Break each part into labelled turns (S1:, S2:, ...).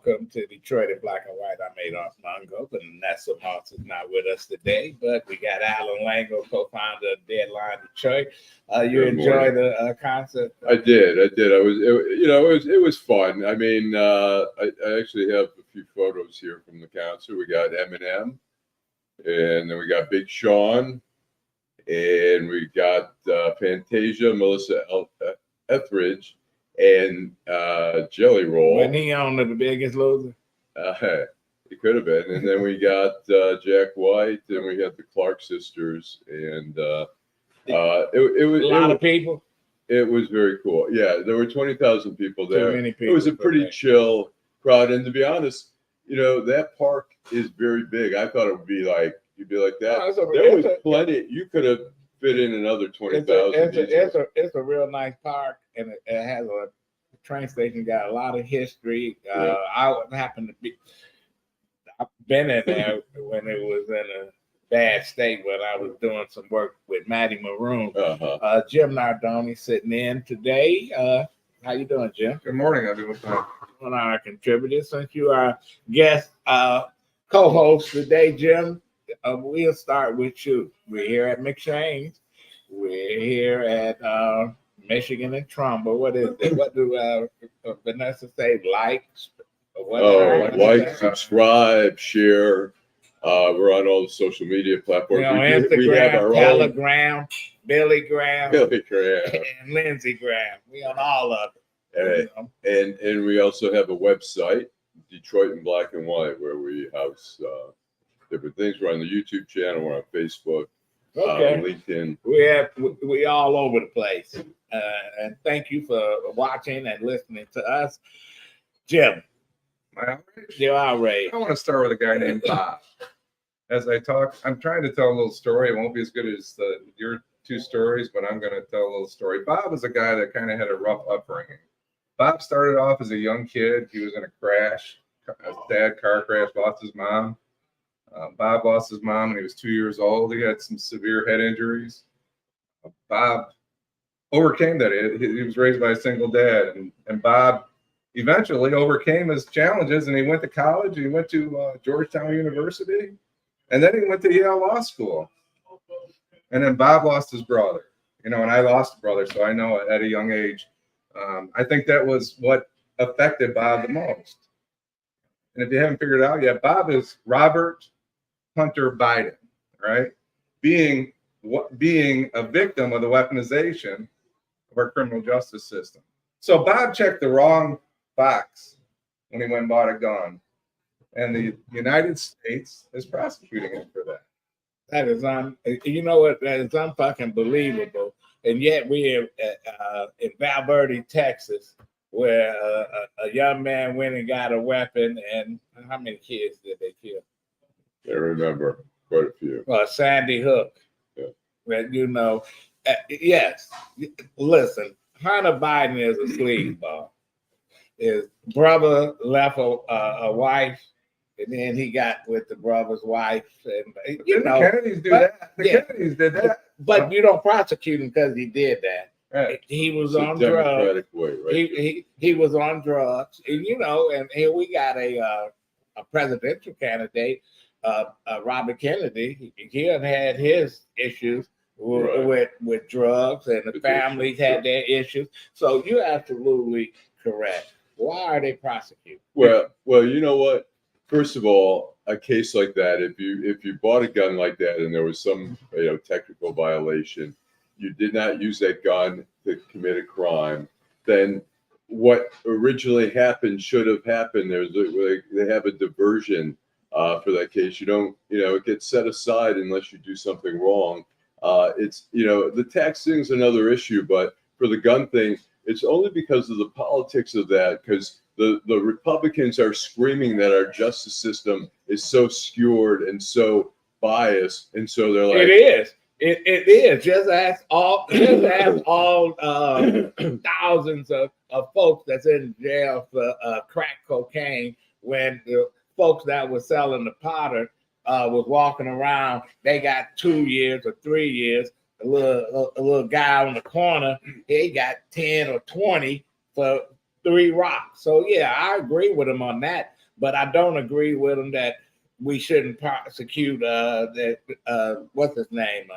S1: welcome to Detroit in Black and White. I'm Adolph Mongo, but Nessa Moss is not with us today. But we got Allan, Lengel, co-founder of Deadline Detroit. You enjoyed the concert?
S2: I did. It was fun. I mean, I actually have a few photos here from the concert. We got Eminem, and then we got Big Sean, and we got Fantasia, Melissa Etheridge, and Jelly Roll.
S1: Wasn't he on The Biggest Loser?
S2: It could have been. And then we got Jack White, and we had the Clark sisters, and it was
S1: a lot of people.
S2: It was very cool. Yeah, there were 20,000 people there.
S1: Too many people.
S2: It was a pretty chill crowd, and to be honest, that park is very big. I thought it would be like that. There was plenty. You could have fit in another 20,000.
S1: It's a real nice park, and it has a train station. Got a lot of history. I happened to be. I've been in there when it was in a bad state when I was doing some work with Matty Maroon. Jim Nardone sitting in today. How you doing, Jim?
S3: Good morning. I'm doing fine.
S1: One of our contributors, since you are guest co-host today, Jim. We'll start with you. We're here at McShane's. We're here at Michigan and Trumbull. What is it? What do Vanessa say? Like,
S2: subscribe, share. We're on all the social media platforms.
S1: Instagram, we have our Telegram, Billy Graham, and Lindsey Graham. We on all of it.
S2: And we also have a website, Detroit in Black and White, where we house different things. We're on the YouTube channel. We're on Facebook, LinkedIn.
S1: We all over the place. And thank you for watching and listening to us, Jim. You're outraged.
S3: I want to start with a guy named Bob. As I talk, I'm trying to tell a little story. It won't be as good as your two stories, but I'm going to tell a little story. Bob is a guy that kind of had a rough upbringing. Bob started off as a young kid. He was in a crash, a sad car crash, lost his mom. Bob lost his mom when he was 2 years old. He had some severe head injuries. Bob overcame that. He was raised by a single dad, and Bob eventually overcame his challenges, and he went to college. He went to Georgetown University, and then he went to Yale Law School. And then Bob lost his brother, and I lost a brother, so I know at a young age. I think that was what affected Bob the most. And if you haven't figured it out yet, Bob is Robert Hunter Biden, right? Being a victim of the weaponization of our criminal justice system. So Bob checked the wrong box when he went and bought a gun, and the United States is prosecuting him for that.
S1: That is that is unfucking believable. And yet we are in Val Verde, Texas, where a young man went and got a weapon, and how many kids did they kill?
S2: I remember quite a few.
S1: Sandy Hook. Yeah. Yes. Listen, Hunter Biden is a sleazeball. His brother left a wife, and then he got with the brother's wife. And
S3: the Kennedys do that. The Kennedys did that.
S1: But you don't prosecute him because he did that.
S3: Right.
S1: He was on drugs.
S2: Way, right? He
S1: was on drugs, and and here we got a presidential candidate, Robert Kennedy. He had his issues with drugs, and the families had their issues. So you're absolutely correct. Why are they prosecuting?
S2: Well, you know what? First of all, a case like that, if you bought a gun like that and there was some technical violation, you did not use that gun to commit a crime, then what originally happened should have happened. They have a diversion for that case. You don't, it gets set aside unless you do something wrong. It's the tax thing is another issue, but for the gun thing, it's only because of the politics of that, because the Republicans are screaming that our justice system is so skewed and so biased, and so they're like,
S1: it is. Just ask all thousands of folks that's in jail for crack cocaine when the folks that were selling the powder was walking around. They got 2 years or 3 years. A little guy on the corner, he got 10 or 20 for 3 rocks. So yeah, I agree with him on that, but I don't agree with him that we shouldn't prosecute what's his name,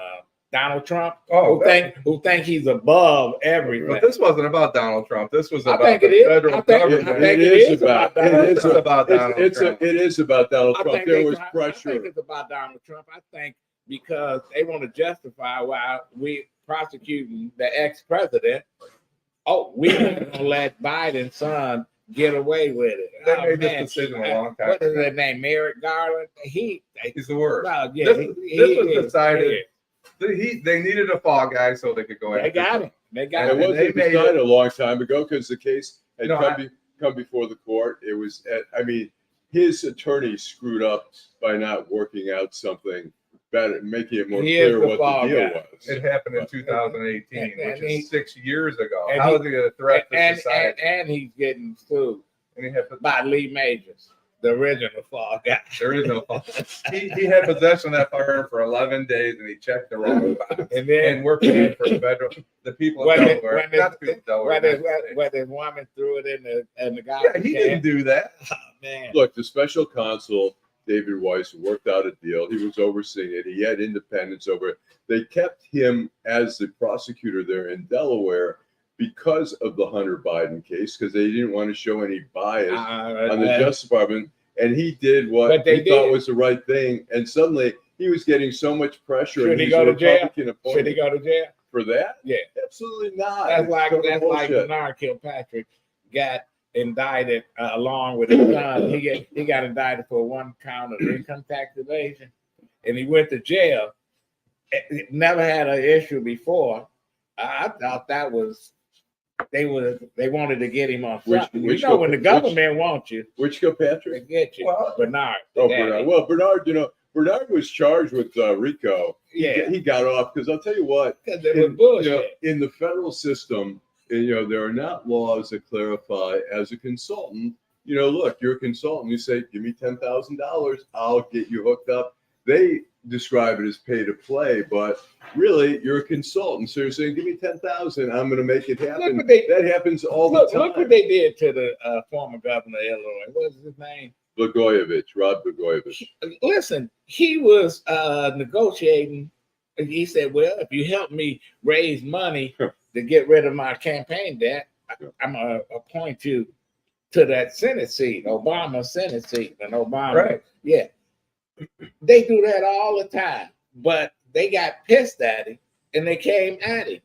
S1: Donald Trump, who think he's above everything.
S3: But this wasn't about Donald Trump. This was about
S1: think
S3: the
S1: it is.
S3: federal
S1: I think
S3: government.
S1: it is about Donald
S3: It is
S1: Trump.
S3: about Donald Trump.
S2: It is about Donald
S1: I
S2: Trump.
S1: think
S2: There was
S1: I
S2: pressure.
S1: think it's about Donald Trump. I think because they want to justify why we prosecuting the ex-president. Oh, we going to let Biden's son get away with it.
S3: They made this decision a long time
S1: What is
S3: ago.
S1: his name? Merrick Garland. He's
S3: the worst.
S1: Well, yeah,
S3: This was
S1: is.
S3: decided. They needed a fall guy so they could go
S1: They
S3: after
S1: got
S3: him.
S1: him. They
S2: And
S1: got
S2: it
S1: him.
S2: wasn't decided a long time ago because the case had
S3: No,
S2: come before the court. It was, his attorney screwed up by not working out something better, making it more
S1: He is
S2: clear
S1: the
S2: what
S1: fall
S2: the deal
S1: guy.
S2: was.
S3: It happened in
S2: Right.
S3: 2018,
S1: And
S3: which
S1: he-
S3: is 6 years ago.
S1: and
S3: How
S1: he-
S3: is he a threat to society?
S1: And he's getting sued
S3: And he had
S1: by Lee Majors, the original fall guy.
S3: there is no fault. He had possession of that firearm for 11 days, and he checked the wrong box.
S1: And then
S3: And we're paying for the people of
S1: When it-
S3: Delaware,
S1: when it-
S3: not the people of Delaware.
S1: where this woman threw it in the guy.
S3: Yeah, he didn't do that.
S1: Oh, man.
S2: Look, the special counsel, David Weiss, worked out a deal. He was overseeing it. He had independence over it. They kept him as the prosecutor there in Delaware because of the Hunter Biden case, because they didn't want to show any bias on the Justice Department. And he did what
S1: But they
S2: he thought
S1: did.
S2: was the right thing. And suddenly he was getting so much pressure.
S1: Should
S2: and
S1: he
S2: he's
S1: go
S2: a
S1: to jail?
S2: Republican
S1: Should
S2: appointment.
S1: he go to jail?
S2: For that?
S1: Yeah.
S2: Absolutely not.
S1: That's
S2: It's
S1: like
S2: total bullshit.
S1: Bernard Kilpatrick got indicted along with his son. He got indicted for 1 count of income tax evasion, and he went to jail. It never had an issue before. I thought that was they wanted to get him on something. When the government wants you,
S2: Which
S1: they
S2: Kilpatrick?
S1: get you.
S3: Well,
S1: Bernard.
S2: Oh,
S1: Daddy.
S2: Bernard. Well, Bernard was charged with RICO.
S1: Yeah.
S2: He got off because I'll tell you what.
S1: Because it was bullshit.
S2: In the federal system, there are not laws that clarify as a consultant. Look, you're a consultant. You say, give me $10,000, I'll get you hooked up. They describe it as pay to play, but really, you're a consultant. So you're saying, give me $10,000, I'm going to make it happen. That happens all the time.
S1: Look what they did to the former governor of Illinois. What was his name?
S2: Rod Blagojevich.
S1: Listen, he was negotiating. He said, well, if you help me raise money to get rid of my campaign debt, I'm going to appoint you to that Senate seat, Obama Senate seat. And Obama,
S3: Right.
S1: Yeah. They do that all the time, but they got pissed at him and they came at him.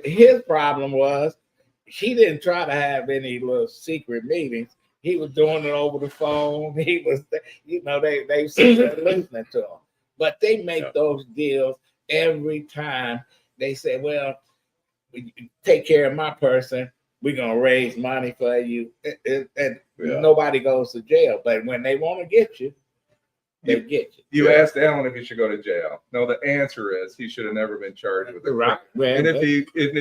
S1: His problem was he didn't try to have any little secret meetings. He was doing it over the phone. He was, they sit there listening to him. But they make those deals every time. They say, well, take care of my person. We're going to raise money for you. And nobody goes to jail. But when they want to get you, they get you.
S3: You asked Allan if he should go to jail. No, the answer is he should have never been charged with it.
S1: Right.
S3: And if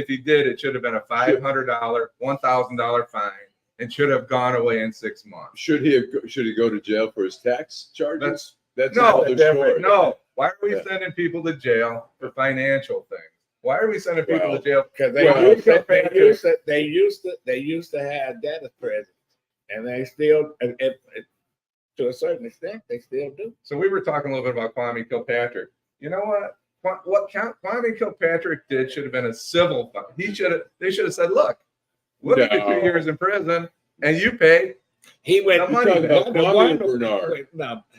S3: he did, it should have been a $500, $1,000 fine, and should have gone away in 6 months.
S2: Should he go to jail for his tax charges? That's
S3: No,
S2: another story.
S3: no. Why are we sending people to jail for financial things? Why are we sending people to jail?
S1: Because they used to have debtors present, and they still, to a certain extent, they still do.
S3: So we were talking a little bit about Kwame Kilpatrick. You know what? What Kwame Kilpatrick did should have been a civil fine. They should have said, look, we'll give you 2 years in prison, and you pay.
S1: He went.
S3: The money back.
S2: Kwame or Bernard?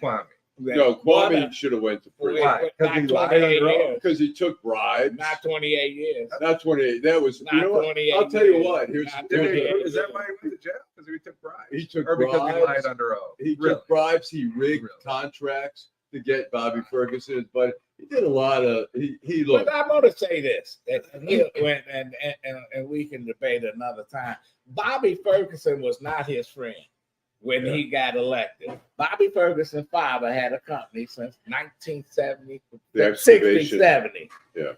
S3: Kwame.
S2: No, Kwame should have went to prison.
S3: Why? Because he
S1: Not
S3: lied
S1: 28
S3: under oath.
S1: years.
S2: Because he took bribes.
S1: Not 28 years.
S2: Not 28. That was.
S1: Not
S2: You know what?
S1: 28
S2: I'll tell you
S1: years.
S2: what.
S1: Not
S3: Is
S1: 28
S3: that why he went to jail? Because he took bribes?
S2: He took
S3: Or because he lied
S2: bribes.
S3: under oath?
S2: He
S3: Really?
S2: took bribes. He rigged
S3: Really?
S2: contracts to get Bobby Ferguson. But he did a lot of. He looked.
S1: But I'm going to say this, and we can debate another time. Bobby Ferguson was not his friend when he got elected. Bobby Ferguson's father had a company since 1970,
S2: The
S1: 60,
S2: excavation.
S1: 70.
S2: Yeah.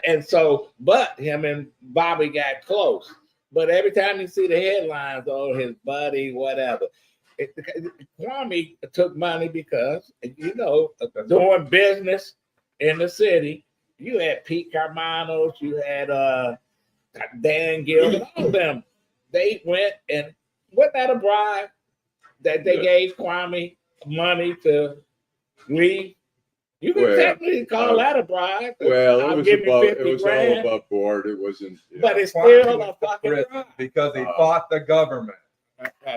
S1: And so, but him and Bobby got close. But every time you see the headlines, his buddy, whatever. Kwame took money because, doing business in the city, you had Pete Carmanos, you had Dan Gilbert, all of them they went and wasn't that a bribe that they gave Kwame money to leave? You can technically call that a bribe.
S2: Well,
S1: I'll
S2: it was
S1: give you
S2: above,
S1: 50
S2: it was all
S1: grand,
S2: above board. It wasn't.
S1: but it's
S3: Kwame
S1: still
S3: went
S1: a
S3: to
S1: fucking
S3: prison
S1: bribe.
S3: because he fought the government.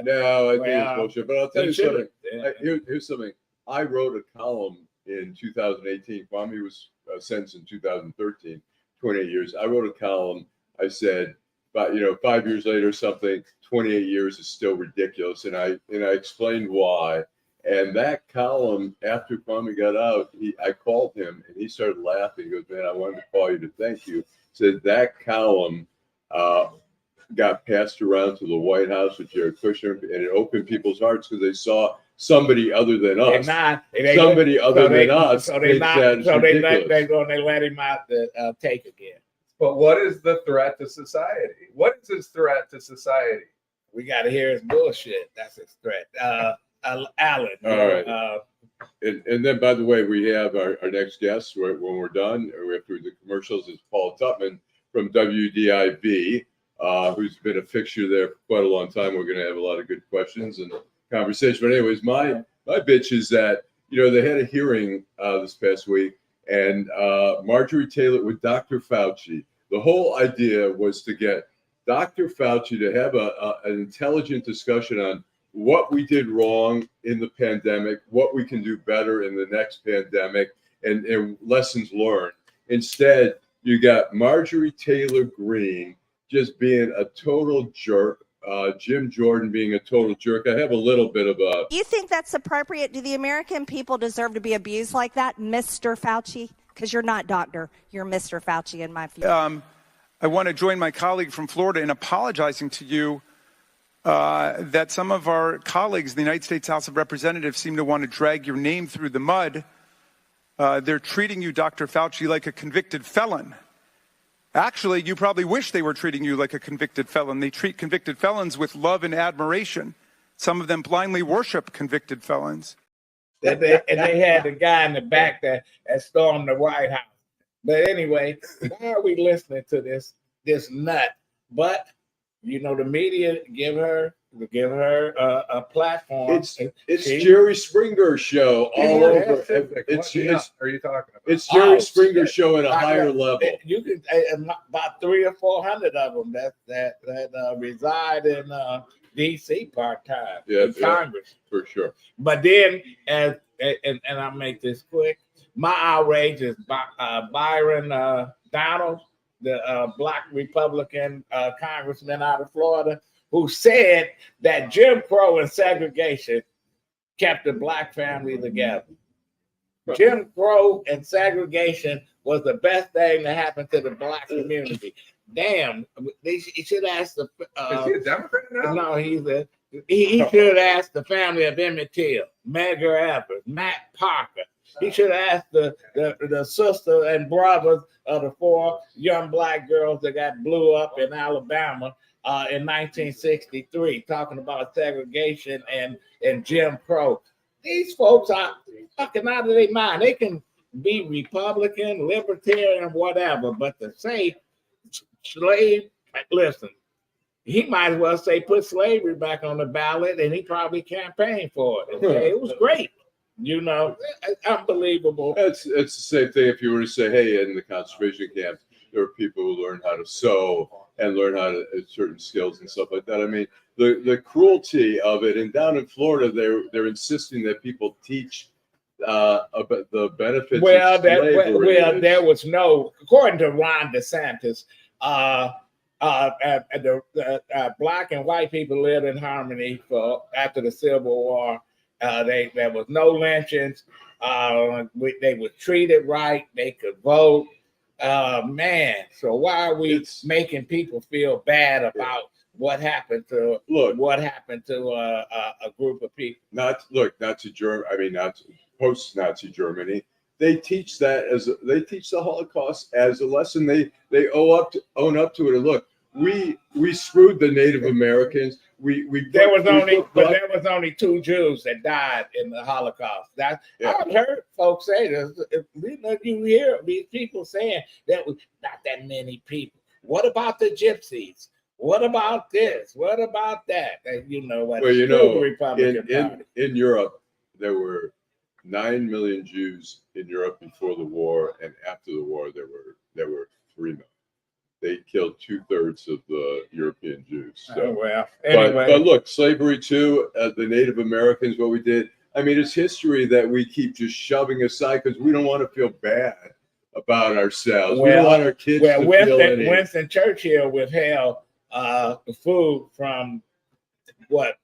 S2: No, I think it's bullshit. But I'll tell you something.
S1: Yeah.
S2: Here's something. I wrote a column in 2018. Kwame was sentenced in 2013, 28 years. I wrote a column. I said, but 5 years later, something, 28 years is still ridiculous, and I explained why. And that column, after Kwame got out, I called him and he started laughing. He goes, "Man, I wanted to call you to thank you." Said that column got passed around to the White House with Jared Kushner, and it opened people's hearts because they saw somebody other than us. Somebody other than us.
S1: So they going to let him out to take again.
S3: But what is the threat to society? What is his threat to society?
S1: We got to hear his bullshit. That's his threat. Allan.
S2: All right. And then, by the way, we have our next guest when we're done. After the commercials is Paula Tutman from WDIV, who's been a fixture there for quite a long time. We're going to have a lot of good questions and conversation. But anyways, my bitch is that they had a hearing this past week, and Marjorie Taylor with Dr. Fauci. The whole idea was to get Dr. Fauci to have an intelligent discussion on what we did wrong in the pandemic, what we can do better in the next pandemic, and lessons learned. Instead, you got Marjorie Taylor Greene just being a total jerk, Jim Jordan being a total jerk. I have a little bit of a...
S4: You think that's appropriate? Do the American people deserve to be abused like that, Mr. Fauci? Because you're not doctor, you're Mr. Fauci in my view.
S5: I want to join my colleague from Florida in apologizing to you that some of our colleagues in the United States House of Representatives seem to want to drag your name through the mud. They're treating you, Dr. Fauci, like a convicted felon. Actually, you probably wish they were treating you like a convicted felon. They treat convicted felons with love and admiration. Some of them blindly worship convicted felons.
S1: And they had the guy in the back that stormed the White House. But anyway, why are we listening to this nut? But the media give her a platform.
S2: It's Jerry Springer show all over.
S3: Are you talking about?
S2: It's Jerry Springer show at a higher level.
S1: You can about 300 or 400 of them that reside in D.C. part time in Congress
S2: for sure.
S1: But then, and I'll make this quick. My outrage is Byron Donald, the Black Republican congressman out of Florida, who said that Jim Crow and segregation kept the Black family together. Jim Crow and segregation was the best thing that happened to the Black community. Damn, he should ask the.
S3: Is he a Democrat now?
S1: No, he should ask the family of Emmett Till, Medgar Evers, Matt Parker. He should ask the sister and brothers of the 4 young Black girls that got blew up in Alabama in 1963, talking about segregation and Jim Crow. These folks are fucking out of their mind. They can be Republican, Libertarian, whatever, but to say slave, listen, he might as well say put slavery back on the ballot, and he probably campaigned for it. Okay? It was great. Unbelievable.
S2: It's the same thing if you were to say, hey, in the concentration camps, there were people who learned how to sew and learn how to certain skills and stuff like that. I mean, the cruelty of it, and down in Florida, they're insisting that people teach about the benefits of slavery.
S1: There was no, according to Ron DeSantis, the Black and white people lived in harmony after the Civil War. There was no lynchings. They were treated right. They could vote. Man, so why are we making people feel bad about what happened to a group of people?
S2: Nazi Germany. I mean, not post-Nazi Germany. They teach the Holocaust as a lesson. They own up to it. And look, we screwed the Native Americans. There
S1: was only 2 Jews that died in the Holocaust. I've heard folks say this. You hear these people saying that was not that many people. What about the gypsies? What about this? What about that? And you know what?
S2: Well, you
S1: Screw
S2: know,
S1: the Republican Party.
S2: in Europe, there were 9 million Jews in Europe before the war, and after the war, there were 3 million. They killed 2/3 of the European Jews. So.
S1: Oh, well, anyway.
S2: But look, slavery too, the Native Americans, what we did. I mean, it's history that we keep just shoving aside because we don't want to feel bad about ourselves. We don't want our kids to feel any.
S1: Winston Churchill withheld food from what,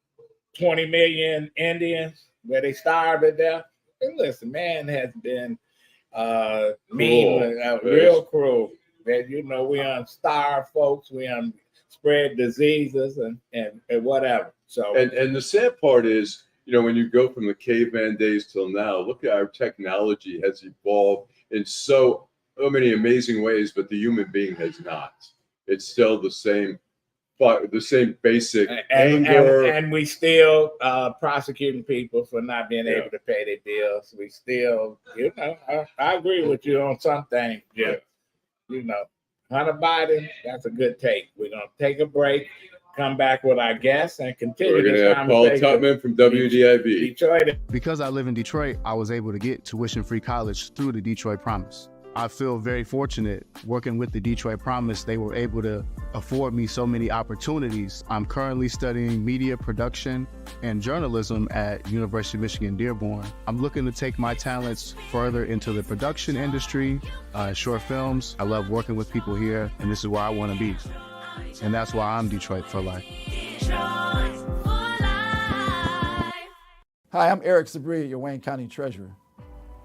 S1: 20 million Indians, where they starved to death. And listen, man has been mean, real cruel. That we starve folks, we spread diseases and whatever. So
S2: and the sad part is, when you go from the caveman days till now, look at our technology has evolved in so many amazing ways, but the human being has not. It's still the same basic anger.
S1: And we still prosecuting people for not being able to pay their bills. We still, I agree with you on some things, Jim. Hunter Biden, that's a good take. We're going to take a break, come back with our guests, and continue.
S2: We're going to have Paula Tutman from WDIV.
S1: Detroit.
S6: Because I live in Detroit, I was able to get tuition-free college through the Detroit Promise. I feel very fortunate working with the Detroit Promise. They were able to afford me so many opportunities. I'm currently studying media production and journalism at University of Michigan Dearborn. I'm looking to take my talents further into the production industry, short films. I love working with people here, and this is where I want to be. And that's why I'm Detroit for life.
S7: Hi, I'm Eric Sabri, your Wayne County Treasurer.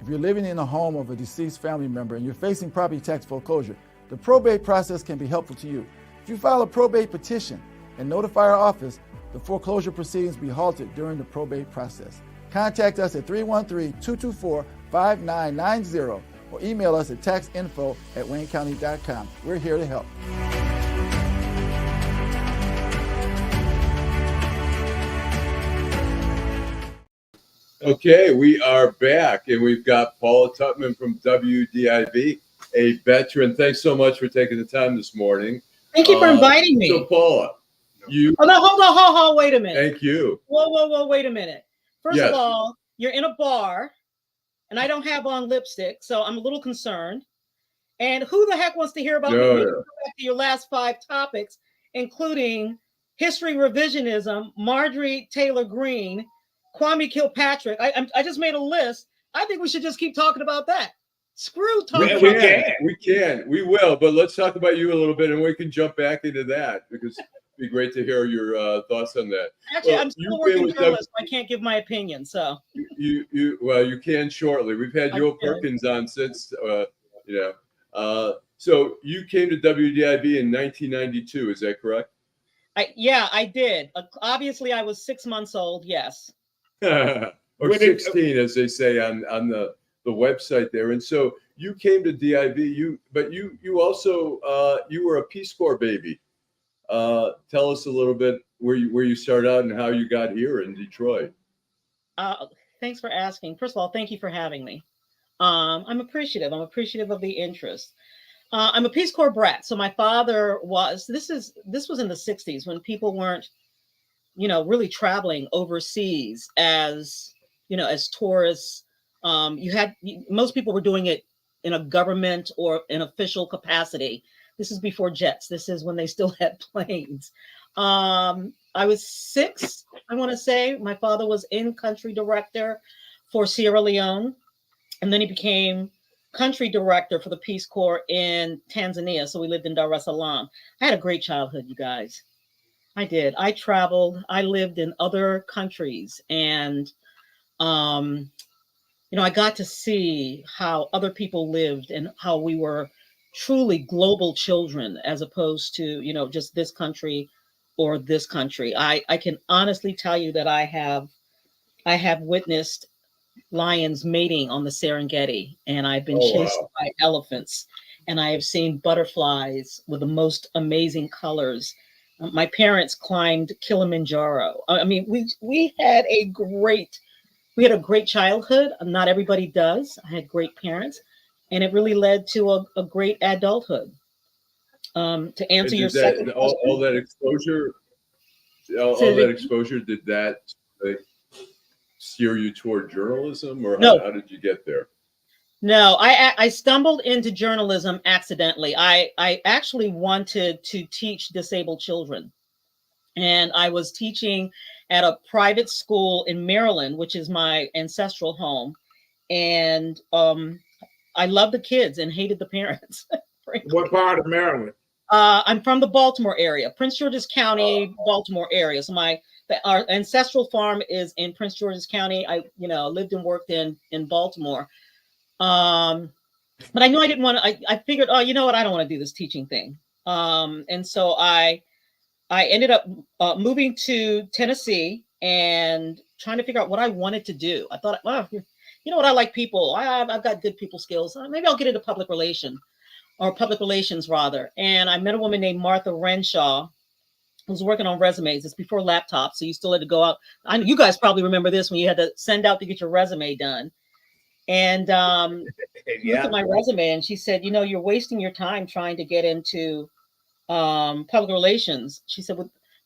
S7: If you're living in a home of a deceased family member and you're facing property tax foreclosure, the probate process can be helpful to you. If you file a probate petition and notify our office, the foreclosure proceedings will be halted during the probate process. Contact us at 313-224-5990 or email us at taxinfo@waynecounty.com. We're here to help.
S2: Okay, we are back, and we've got Paula Tutman from WDIV, a veteran. Thanks so much for taking the time this morning.
S8: Thank you for inviting me.
S2: So, Paula, you...
S8: Oh, no, hold on, wait a minute.
S2: Thank you.
S8: Whoa, wait a minute. First of all, you're in a bar, and I don't have on lipstick, so I'm a little concerned. And who the heck wants to hear about me? Go back to your last 5 topics, including history revisionism, Marjorie Taylor Greene, Kwame Kilpatrick. I just made a list. I think we should just keep talking about that. Screw talking about that.
S2: We can. We will. But let's talk about you a little bit, and we can jump back into that because it'd be great to hear your thoughts on that.
S8: Actually, I'm still working journalist, so I can't give my opinion. So
S2: you can shortly. We've had Joe Perkins on since So you came to WDIV in 1992. Is that correct?
S8: I did. Obviously, I was 6 months old. Yes.
S2: Or 16, as they say on the website there. And so you came to DIV, but you also you were a Peace Corp baby. Tell us a little bit where you started out and how you got here in Detroit.
S8: Thanks for asking. First of all, thank you for having me. I'm appreciative. I'm appreciative of the interest. I'm a Peace Corps brat. So my father was. This was in the 60s when people weren't, really traveling overseas as tourists. Most people were doing it in a government or an official capacity. This is before jets. This is when they still had planes. I was 6, I want to say. My father was in-country director for Sierra Leone, and then he became country director for the Peace Corps in Tanzania. So we lived in Dar es Salaam. I had a great childhood, you guys. I did. I traveled. I lived in other countries, and I got to see how other people lived and how we were truly global children as opposed to, just this country or this country. I can honestly tell you that I have witnessed lions mating on the Serengeti, and I've been chased by elephants, and I have seen butterflies with the most amazing colors. My parents climbed Kilimanjaro. I mean, we had a great childhood. Not everybody does. I had great parents, and it really led to a great adulthood. To answer
S2: And
S8: your
S2: did
S8: second
S2: that,
S8: question.
S2: all that exposure, all
S8: So
S2: that
S8: the-
S2: exposure, did that steer you toward journalism, or
S8: No.
S2: how did you get there?
S8: No, I stumbled into journalism accidentally. I actually wanted to teach disabled children. And I was teaching at a private school in Maryland, which is my ancestral home. And I loved the kids and hated the parents.
S1: What part of Maryland?
S8: I'm from the Baltimore area, Prince George's County, Baltimore area. So our ancestral farm is in Prince George's County. I lived and worked in Baltimore. But I knew I didn't want to. I figured, oh, you know what? I don't want to do this teaching thing. And so I ended up moving to Tennessee and trying to figure out what I wanted to do. I thought, well, you know what? I like people. I've got good people skills. Maybe I'll get into public relations rather. And I met a woman named Martha Renshaw who was working on resumes. It's before laptops, so you still had to go out. You guys probably remember this when you had to send out to get your resume done. And looked at my resume, and she said, you're wasting your time trying to get into public relations. She said,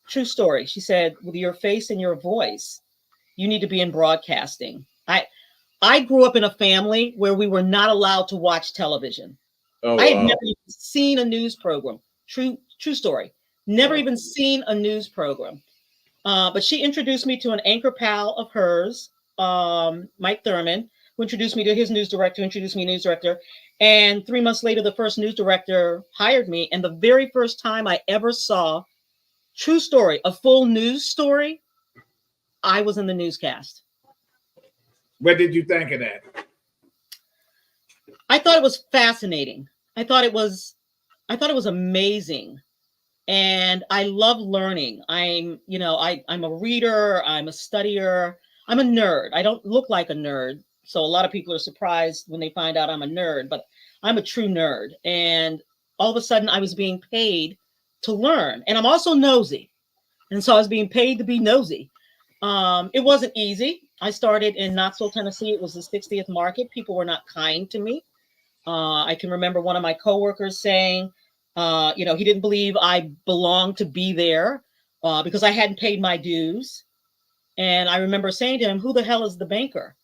S8: true story. She said, with your face and your voice, you need to be in broadcasting. I grew up in a family where we were not allowed to watch television.
S2: Oh,
S8: I had
S2: wow.
S8: never even seen a news program. True story. Never even seen a news program. But she introduced me to an anchor pal of hers, Mike Thurman, who introduced me to his news director, introduced me to news director. And 3 months later, the first news director hired me. And the very first time I ever saw, true story, a full news story, I was in the newscast.
S1: What did you think of that?
S8: I thought it was fascinating. I thought it was amazing. And I love learning. I'm a reader, I'm a studier, I'm a nerd. I don't look like a nerd. So a lot of people are surprised when they find out I'm a nerd, but I'm a true nerd. And all of a sudden I was being paid to learn. And I'm also nosy. And so I was being paid to be nosy. It wasn't easy. I started in Knoxville, Tennessee. It was the 60th market. People were not kind to me. I can remember one of my coworkers saying, he didn't believe I belonged to be there because I hadn't paid my dues. And I remember saying to him, who the hell is the banker?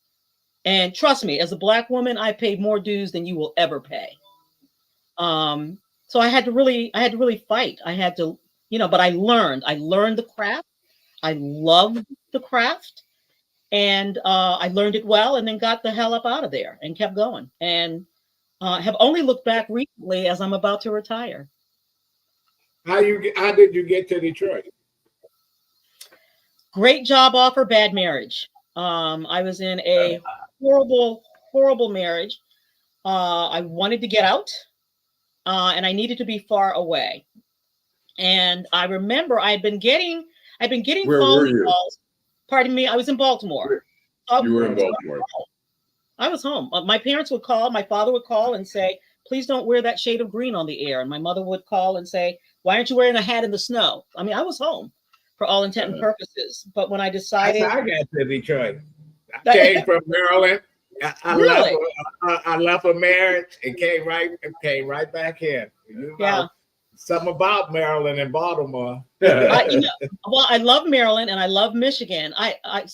S8: And trust me, as a Black woman, I paid more dues than you will ever pay. So I had to really fight. I had to, but I learned the craft. I loved the craft, and I learned it well, and then got the hell up out of there and kept going. And have only looked back recently as I'm about to retire.
S1: How did you get to Detroit?
S8: Great job offer, bad marriage. I was in a horrible marriage. I wanted to get out, and I needed to be far away. And I remember I'd been getting
S2: Where
S8: phone
S2: were you?
S8: calls. Pardon me, I was in Baltimore.
S2: You were in Baltimore.
S8: I was home. My parents would call. My father would call and say, please don't wear that shade of green on the air. And my mother would call and say, why aren't you wearing a hat in the snow? I mean, I was home for all intent and purposes. But when I decided,
S1: That's how I got to Detroit. I came from Maryland. I left a marriage and came right back in.
S8: Yeah.
S1: Something about Maryland and Baltimore.
S8: Well, I love Maryland and I love Michigan. I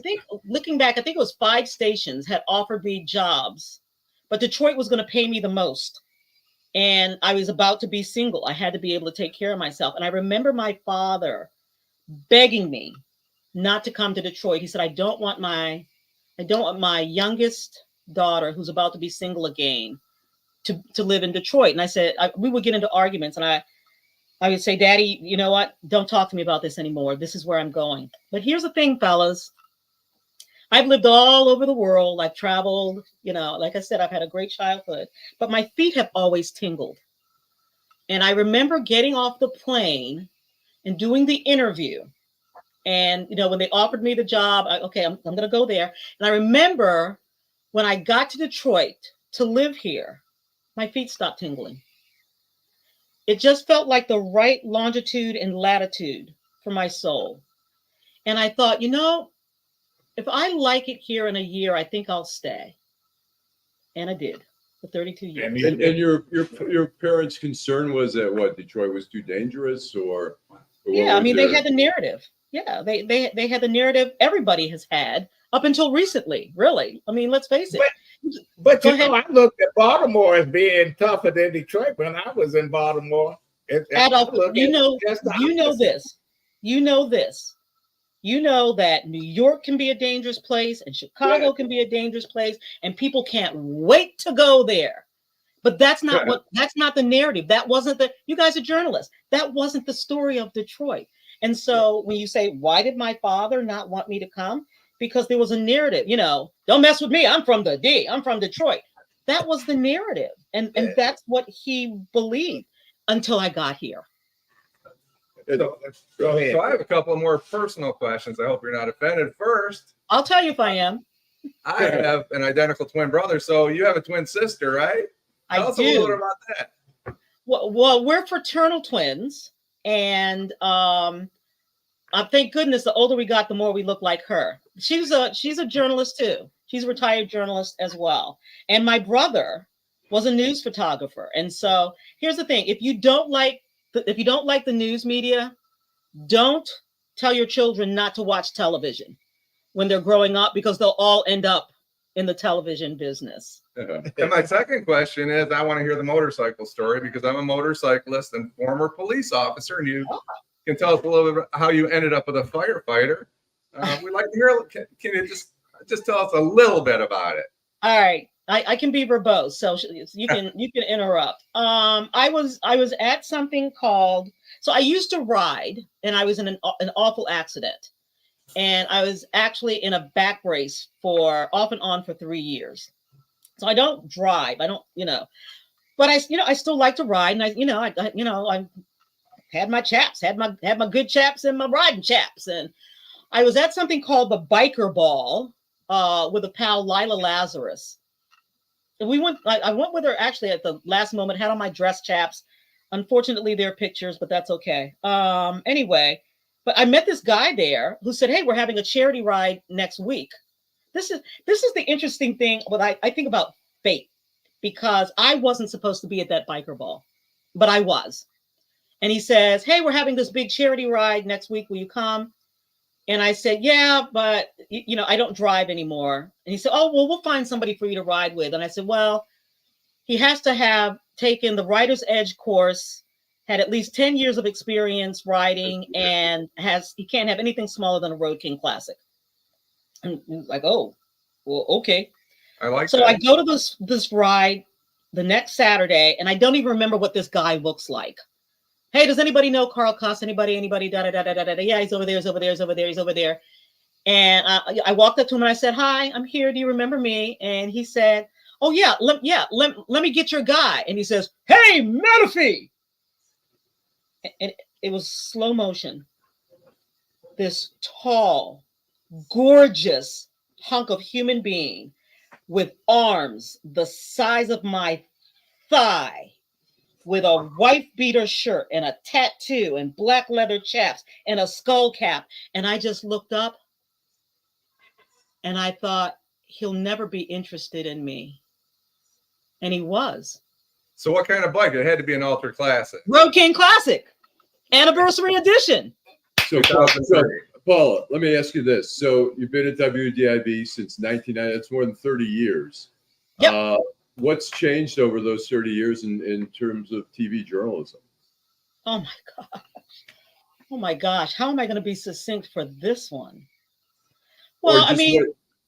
S8: think looking back, I think it was 5 stations had offered me jobs, but Detroit was going to pay me the most. And I was about to be single. I had to be able to take care of myself. And I remember my father begging me not to come to Detroit. He said, I don't want my youngest daughter, who's about to be single again, to live in Detroit. And I said, we would get into arguments, and I would say, Daddy, you know what? Don't talk to me about this anymore. This is where I'm going. But here's the thing, fellas. I've lived all over the world. I've traveled, like I said, I've had a great childhood, but my feet have always tingled. And I remember getting off the plane and doing the interview. And, when they offered me the job, I'm going to go there. And I remember when I got to Detroit to live here, my feet stopped tingling. It just felt like the right longitude and latitude for my soul. And I thought, if I like it here in a year, I think I'll stay. And I did. for 32 years.
S2: And your parents' concern was that what, Detroit was too dangerous, or
S8: Yeah, I mean,
S2: they
S8: they had the narrative. Yeah, they had the narrative everybody has had up until recently, really. I mean, let's face it.
S1: But
S8: Go
S1: you know,
S8: ahead.
S1: I looked at Baltimore as being tougher than Detroit when I was in Baltimore.
S8: Adolph, you know
S1: this.
S8: You know this. You know that New York can be a dangerous place and Chicago can be a dangerous place, and people can't wait to go there. But that's not the narrative. That wasn't you guys are journalists. That wasn't the story of Detroit. And so when you say, why did my father not want me to come? Because there was a narrative, don't mess with me. I'm from the D. I'm from Detroit. That was the narrative. And that's what he believed until I got here.
S3: So,
S1: Go ahead.
S3: So I have a couple more personal questions. I hope you're not offended. First,
S8: I'll tell you if I am.
S3: I have an identical twin brother. So you have a twin sister, right? Tell us a little bit about that.
S8: Well, we're fraternal twins. And thank goodness, the older we got, the more we look like her. She's a journalist too. She's a retired journalist as well. And my brother was a news photographer. And so here's the thing: if you don't like the news media, don't tell your children not to watch television when they're growing up, because they'll all end up in the television business.
S3: And my second question is, I want to hear the motorcycle story, because I'm a motorcyclist and former police officer, and you can tell us a little bit about how you ended up with a firefighter. We'd like to hear. Can you just tell us a little bit about it?
S8: All right, I can be verbose, so you can interrupt. I was at something called. So I used to ride, and I was in an awful accident, and I was actually in a back brace for off and on for 3 years. So I don't drive. I don't, but I still like to ride, and I had my chaps, had my good chaps and my riding chaps, and I was at something called the Biker Ball with a pal, Lila Lazarus. And I went with her actually at the last moment, had on my dress chaps. Unfortunately, there are pictures, but that's okay. Anyway, but I met this guy there who said, "Hey, we're having a charity ride next week." This is the interesting thing. What I think about fate, because I wasn't supposed to be at that biker ball, but I was. And he says, "Hey, we're having this big charity ride next week. Will you come?" And I said, "Yeah, but I don't drive anymore." And he said, "Oh, well, we'll find somebody for you to ride with." And I said, "Well, he has to have taken the Writer's Edge course, had at least 10 years of experience riding, and he can't have anything smaller than a Road King Classic." And he was like, "Oh, well, okay."
S3: I like
S8: so
S3: that.
S8: I go to this ride the next Saturday, and I don't even remember what this guy looks like. "Hey, does anybody know Carl Cuss? Anybody? Da da da da da da. Yeah, he's over there. He's over there. He's over there. He's over there." And I walked up to him and I said, "Hi, I'm here. Do you remember me?" And he said, "Oh yeah, let me get your guy." And he says, "Hey, Menifee!" And it was slow motion. This tall, gorgeous hunk of human being with arms the size of my thigh, with a wife beater shirt and a tattoo and black leather chaps and a skull cap. And I just looked up and I thought, he'll never be interested in me. And he was.
S3: So what kind of bike? It had to be an Ultra Classic.
S8: Road King Classic, anniversary edition.
S2: So Paula, let me ask you this. So you've been at WDIV since 1990. That's more than 30 years.
S8: Yep.
S2: What's changed over those 30 years in terms of TV journalism?
S8: Oh my gosh. Oh my gosh. How am I going to be succinct for this one? Well, I mean,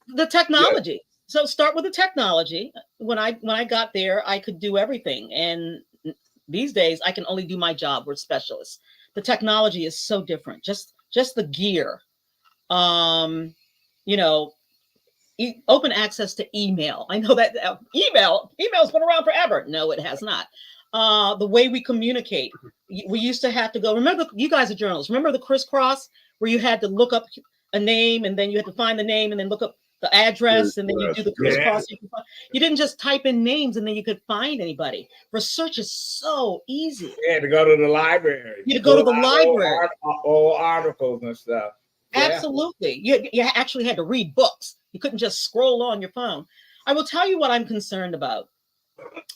S8: the technology. Yeah. So start with the technology. When I got there, I could do everything. And these days I can only do my job. We're specialists. The technology is so different. Just the gear. Open access to email. I know that email's been around forever. No, it has not. The way we communicate. We used to have to go. Remember, you guys are journalists. Remember the crisscross where you had to look up a name and then you had to find the name and then look up the address and then you do the crisscross. Yeah. You didn't just type in names and then you could find anybody. Research is so easy.
S1: You had to go to the library.
S8: You had to go to the library.
S1: Old articles and stuff.
S8: Yeah. Absolutely. You actually had to read books. You couldn't just scroll on your phone. I will tell you what I'm concerned about.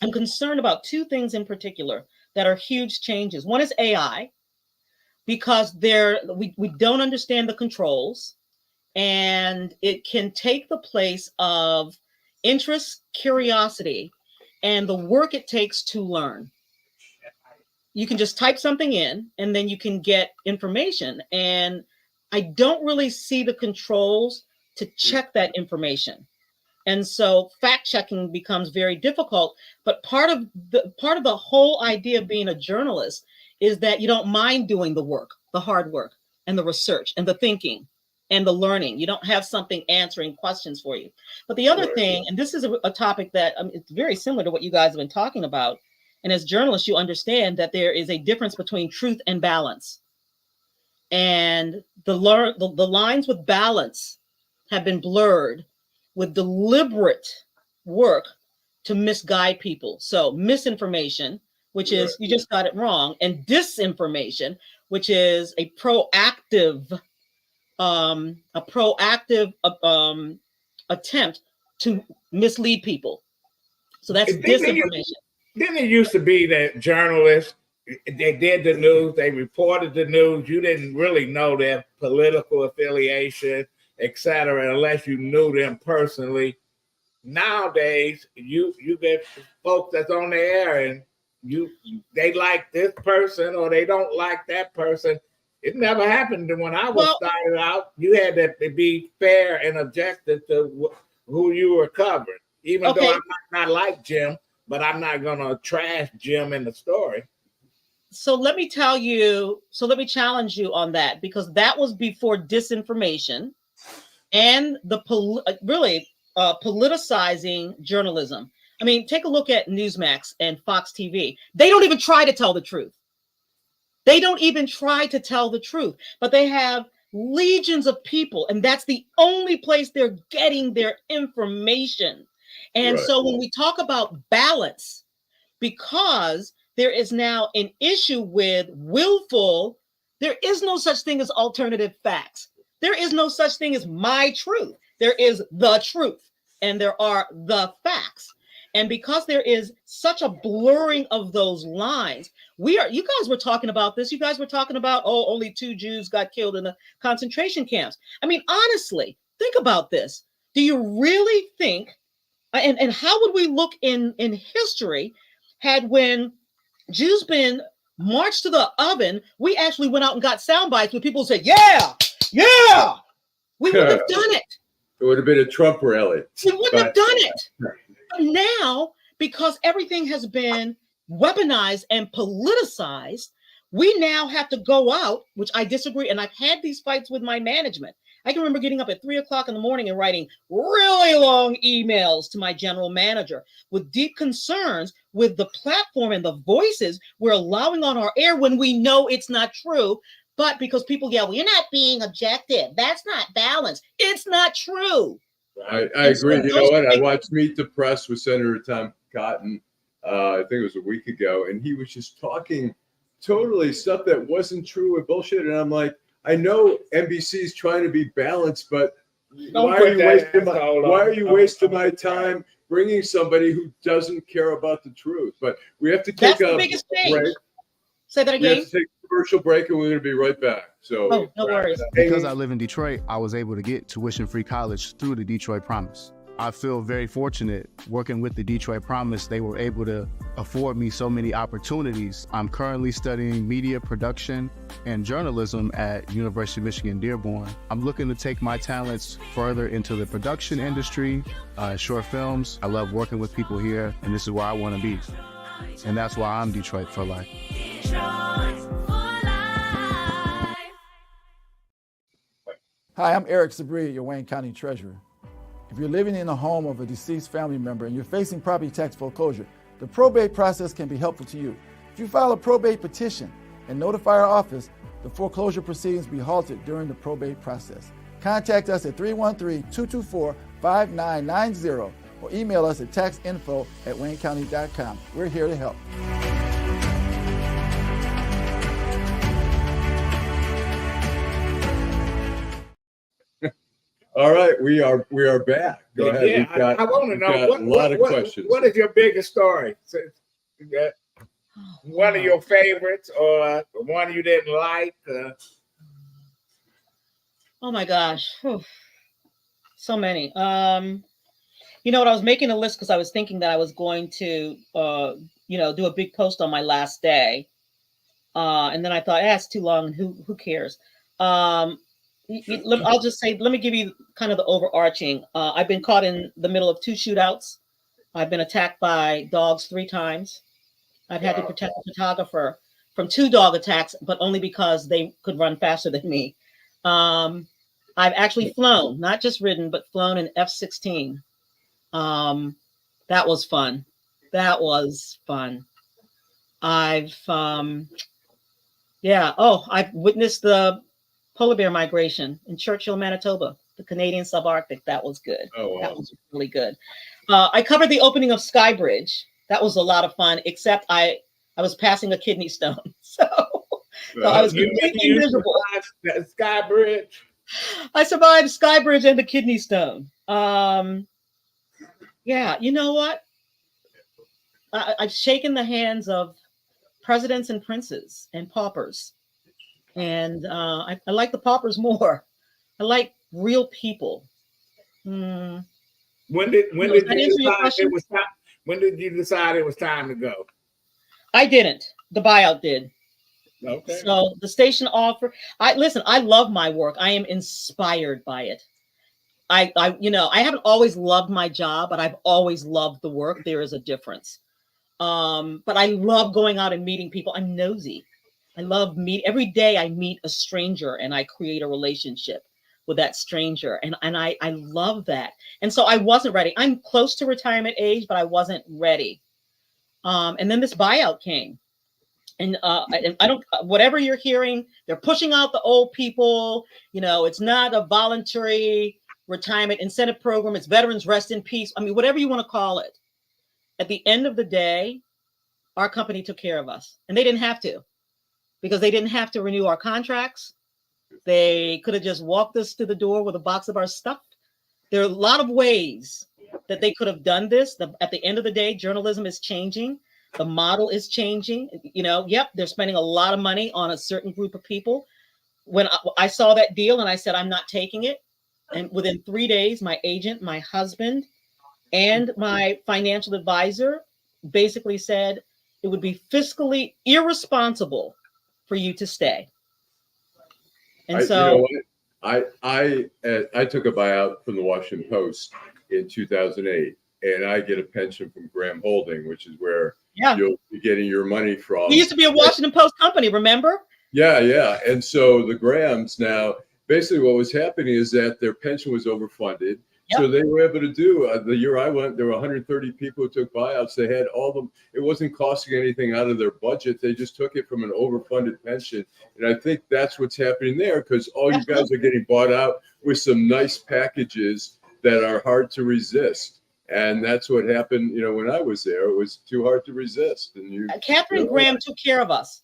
S8: I'm concerned about two things in particular that are huge changes. One is AI, because we don't understand the controls, and it can take the place of interest, curiosity, and the work it takes to learn. You can just type something in and then you can get information. And I don't really see the controls to check that information. And so fact checking becomes very difficult. But part of the whole idea of being a journalist is that you don't mind doing the work, the hard work, and the research, and the thinking, and the learning. You don't have something answering questions for you. But the other thing, and this is a topic that it's very similar to what you guys have been talking about. And as journalists, you understand that there is a difference between truth and balance. And the lines with balance have been blurred with deliberate work to misguide people. So misinformation, which is you just got it wrong, and disinformation, which is a proactive attempt to mislead people. So that's disinformation.
S1: Didn't it used to be that journalists, they did the news, they reported the news, you didn't really know their political affiliation, etc., unless you knew them personally. Nowadays, you get folks that's on the air and they like this person or they don't like that person. It never happened when I was started out. You had to be fair and objective to who you were covering. Even though I might not like Jim, but I'm not going to trash Jim in the story.
S8: So let me challenge you on that, because that was before disinformation and the politicizing journalism. I mean, take a look at Newsmax and Fox TV. They don't even try to tell the truth. But they have legions of people, and that's the only place they're getting their information. And so when we talk about balance, because there is now an issue with willful, there is no such thing as alternative facts. There is no such thing as my truth. There is the truth, and there are the facts. And because there is such a blurring of those lines, you guys were talking about this. You guys were talking about, only 2 Jews got killed in the concentration camps. I mean, honestly, think about this. Do you really think, and how would we look in history had when Jews been marched to the oven, we actually went out and got sound bites where people said, yeah, we would have done it.
S2: It would have been a Trump rally.
S8: We wouldn't have done it. But now, because everything has been weaponized and politicized, we now have to go out, which I disagree. And I've had these fights with my management. I can remember getting up at 3:00 in the morning and writing really long emails to my general manager with deep concerns with the platform and the voices we're allowing on our air when we know it's not true. But because people yell, you're not being objective. That's not balanced. It's not true.
S2: I agree. You know what? I watched Meet the Press with Senator Tom Cotton, I think it was a week ago, and he was just talking totally stuff that wasn't true and bullshit. And I'm like, I know NBC is trying to be balanced, but why are you wasting my time bringing somebody who doesn't care about the truth? But we have to take
S8: the biggest change. Say that again.
S2: We have to take a commercial break, and we're going to be right back. So,
S8: no worries.
S6: Because I live in Detroit, I was able to get tuition-free college through the Detroit Promise. I feel very fortunate working with the Detroit Promise. They were able to afford me so many opportunities. I'm currently studying media production and journalism at University of Michigan, Dearborn. I'm looking to take my talents further into the production industry, short films. I love working with people here, and this is where I want to be. And that's why I'm Detroit for life.
S7: Hi, I'm Eric Sabri, your Wayne County Treasurer. If you're living in a home of a deceased family member and you're facing property tax foreclosure, the probate process can be helpful to you. If you file a probate petition and notify our office, the foreclosure proceedings will be halted during the probate process. Contact us at 313-224-5990 or email us at taxinfo@waynecounty.com. We're here to help.
S2: All right, we are back. Go ahead.
S1: Yeah,
S2: We've got,
S1: I want to
S2: we've
S1: know
S2: got a lot of questions.
S1: What is your biggest story? One of your favorites, or one you didn't like?
S8: Oh my gosh, whew. So many. You know what? I was making a list because I was thinking that I was going to, do a big post on my last day, and then I thought, it's too long. Who cares? I'll just say, let me give you kind of the overarching. I've been caught in the middle of 2 shootouts. I've been attacked by dogs 3 times. I've had to protect a photographer from 2 dog attacks, but only because they could run faster than me. I've actually flown, not just ridden, but flown an F-16. That was fun. I've witnessed the polar bear migration in Churchill, Manitoba, the Canadian subarctic. That was good.
S2: Oh, wow.
S8: That was really good. I covered the opening of Sky Bridge. That was a lot of fun, except I was passing a kidney stone. So I was completely miserable.
S1: Sky Bridge.
S8: I survived Sky Bridge and the kidney stone. Yeah, you know what? I've shaken the hands of presidents and princes and paupers. And I like the paupers more. I like real people.
S1: When did you decide it was time to go?
S8: I didn't. The buyout did.
S1: Okay.
S8: So the station offer. I love my work. I am inspired by it. I haven't always loved my job, but I've always loved the work. There is a difference. But I love going out and meeting people. I'm nosy. I love every day I meet a stranger and I create a relationship with that stranger. And I love that. And so I wasn't ready. I'm close to retirement age, but I wasn't ready. And then this buyout came. And I don't, whatever you're hearing, they're pushing out the old people. It's not a voluntary retirement incentive program. It's veterans rest in peace. I mean, whatever you want to call it. At the end of the day, our company took care of us, and they didn't have to, because they didn't have to renew our contracts. They could have just walked us to the door with a box of our stuff. There are a lot of ways that they could have done this. At the end of the day, journalism is changing. The model is changing. They're spending a lot of money on a certain group of people. When I saw that deal and I said, I'm not taking it. And within 3 days, my agent, my husband, and my financial advisor basically said it would be fiscally irresponsible for you to stay. And
S2: I took a buyout from the Washington Post in 2008, and I get a pension from Graham Holding, which is where you'll be getting your money from.
S8: We used to be a Washington Post company, remember?
S2: Yeah. And so the Grahams now, basically what was happening is that their pension was overfunded. So they were able to do, the year I went, there were 130 people who took buyouts. They had all them. It wasn't costing anything out of their budget. They just took it from an overfunded pension. And I think that's what's happening there, because all you guys are getting bought out with some nice packages that are hard to resist. And that's what happened, when I was there. It was too hard to resist. And
S8: Catherine Graham took care of us.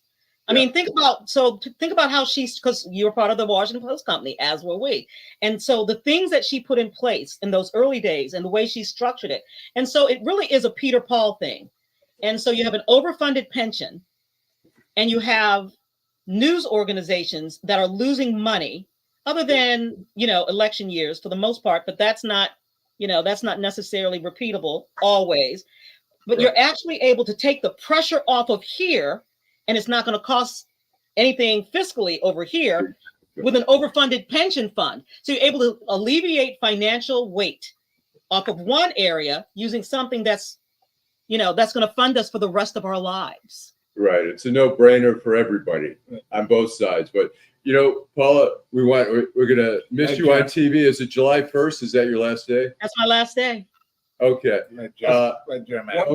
S8: I mean, think about how because you were part of the Washington Post company, as were we. And so the things that she put in place in those early days and the way she structured it. And so it really is a Peter Paul thing. And so you have an overfunded pension, and you have news organizations that are losing money, other than, election years for the most part, but that's not necessarily repeatable always. But you're actually able to take the pressure off of here, and it's not going to cost anything fiscally over here with an overfunded pension fund. So you're able to alleviate financial weight off of one area using something that's going to fund us for the rest of our lives.
S2: Right. It's a no-brainer for everybody on both sides. But, Paula, we're going to miss you on TV. Is it July 1st? Is that your last day?
S8: That's my last day.
S2: Okay.
S3: One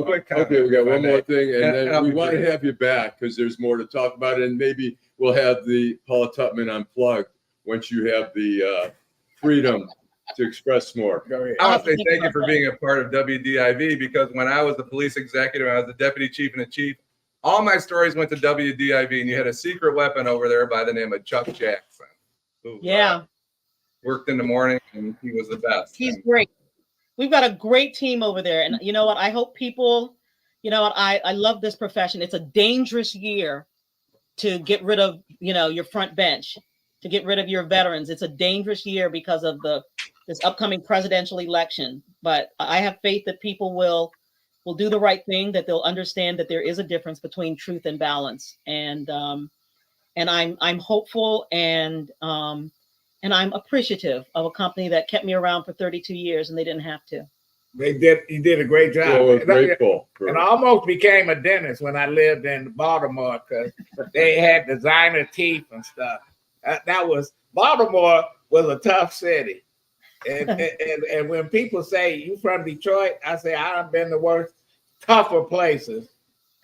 S3: quick comment.
S2: Okay, we got one more thing, and then we want to have you back because there's more to talk about, and maybe we'll have the Paula Tutman Unplugged once you have the freedom to express more.
S3: I want to say thank you for being a part of WDIV, because when I was the police executive, I was the deputy chief and the chief. All my stories went to WDIV, and you had a secret weapon over there by the name of Chuck Jackson.
S8: Yeah.
S3: worked in the morning, and he was the best.
S8: He's great. We've got a great team over there. And you know what? I hope people, you know what? I love this profession. It's a dangerous year to get rid of, your front bench, to get rid of your veterans. It's a dangerous year because of this upcoming presidential election. But I have faith that people will do the right thing, that they'll understand that there is a difference between truth and balance. And I'm hopeful and I'm appreciative of a company that kept me around for 32 years and they didn't have to.
S1: You did a great job.
S2: Well, we're grateful.
S1: And I almost became a dentist when I lived in Baltimore because they had designer teeth and stuff. Baltimore was a tough city. And when people say you from Detroit, I say I've been the worst, tougher places.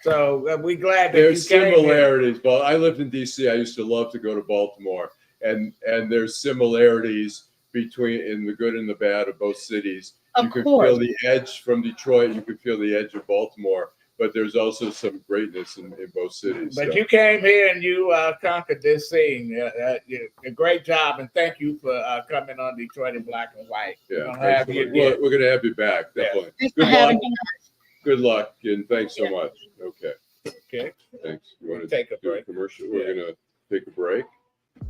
S1: So we're glad that
S2: there's
S1: you came
S2: similarities. But I lived in DC. I used to love to go to Baltimore. And there's similarities in the good and the bad of both cities. You could feel the edge from Detroit. You could feel the edge of Baltimore. But there's also some greatness in both cities.
S1: But you came here and you conquered this scene. A great job, and thank you for coming on Detroit in Black and White.
S2: Yeah,
S1: we're
S2: going to have you back, definitely.
S8: Thanks
S2: Good
S8: for having
S2: luck.
S8: me.
S2: Good luck, and thanks so much. Okay.
S1: Okay.
S2: Thanks. You want to
S1: take a break?
S2: Commercial? We're going to take a break.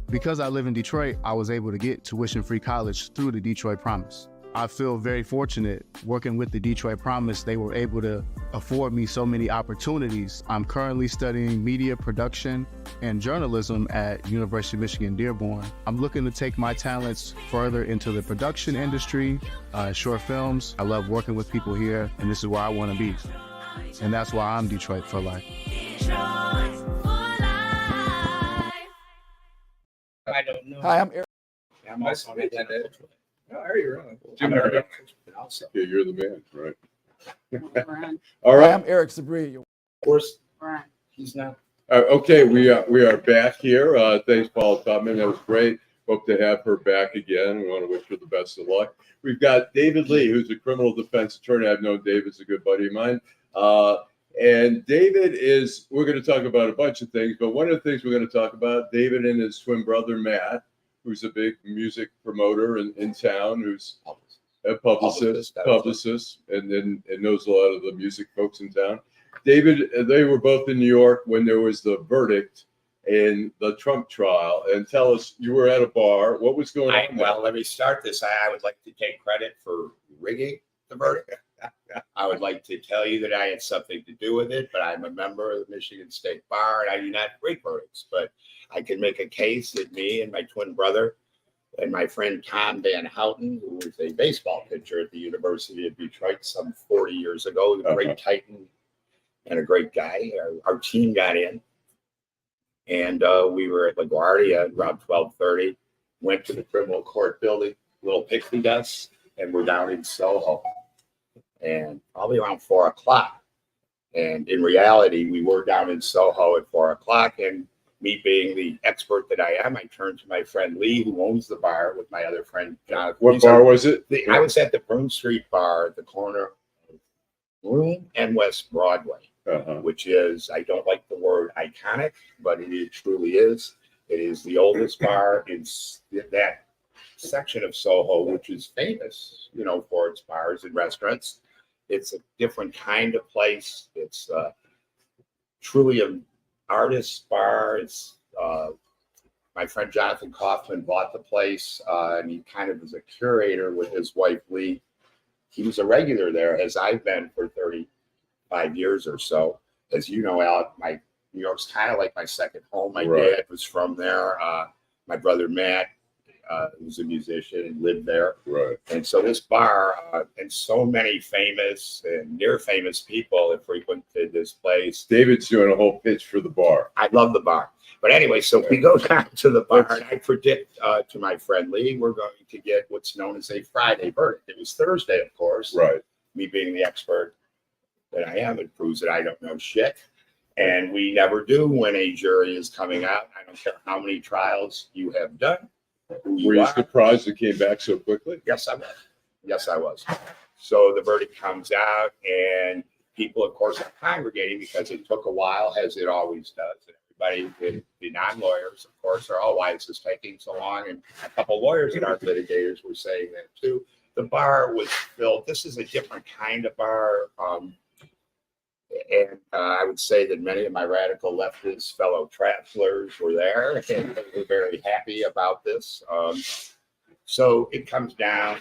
S6: Because I live in Detroit, I was able to get tuition-free college through the Detroit Promise. I feel very fortunate working with the Detroit Promise. They were able to afford me so many opportunities. I'm currently studying media production and journalism at University of Michigan, Dearborn. I'm looking to take my talents further into the production industry, short films. I love working with people here, and this is where I want to be. And that's why I'm Detroit for life.
S1: I don't know.
S7: Hi, I'm Eric.
S1: I'm also
S3: Oh, are you really?
S1: Jim
S3: Nardone.
S1: also.
S2: Yeah, you're the man, right?
S7: All
S2: All
S7: right,
S2: right.
S7: I'm Eric Sabri.
S1: Of course, he's not.
S2: Okay, we are back here. Thanks, Paula Tutman. That was great. Hope to have her back again. We want to wish her the best of luck. We've got David Lee, who's a criminal defense attorney. I've known David's a good buddy of mine. And David we're going to talk about a bunch of things, but one of the things we're going to talk about, David and his twin brother, Matt, who's a big music promoter in town, who's a publicist, and knows a lot of the music folks in town. David, they were both in New York when there was the verdict in the Trump trial. And tell us, you were at a bar. What was going on?
S9: Well, let me start this. I would like to take credit for rigging the verdict. I would like to tell you that I had something to do with it, but I'm a member of the Michigan State Bar, and I do not rig verdicts. But I can make a case that me and my twin brother and my friend Tom Van Houten, who was a baseball pitcher at the University of Detroit some 40 years ago, a great Titan and a great guy. Our team got in, and we were at LaGuardia around 12:30, went to the criminal court building, little pixie dust, and we're down in Soho. And probably around 4 o'clock. And in reality, we were down in Soho at 4 o'clock. And me being the expert that I am, I turned to my friend Lee, who owns the bar, with my other friend Jonathan.
S2: What bar was it?
S9: I was at the Broome Street Bar at the corner of Broome and West Broadway, which is, I don't like the word iconic, but it truly is. It is the oldest bar in that section of Soho, which is famous, for its bars and restaurants. It's a different kind of place. It's truly an artist bar. It's my friend Jonathan Kaufman bought the place, and he kind of was a curator with his wife Lee. He was a regular there, as I've been for 35 years or so. As you know, Allan, New York's kind of like my second home. My dad was from there. My brother Matt who's a musician and lived there.
S2: Right.
S9: And so this bar and so many famous and near famous people have frequented this place.
S2: David's doing a whole pitch for the bar.
S9: I love the bar. But anyway, so we go down to the bar, and I predict to my friend Lee, we're going to get what's known as a Friday verdict. It was Thursday, of course.
S2: Right.
S9: Me being the expert that I am, it proves that I don't know shit. And we never do when a jury is coming out. I don't care how many trials you have done.
S2: Were you surprised it came back so quickly?
S9: Yes, I was. Yes, I was. So the verdict comes out, and people, of course, are congregating because it took a while, as it always does. And everybody, the non-lawyers, of course, are all, why is this taking so long? And a couple lawyers that aren't litigators were saying that too. The bar was filled. This is a different kind of bar. And I would say that many of my radical leftist fellow travelers were there, and they were very happy about this. So it comes down,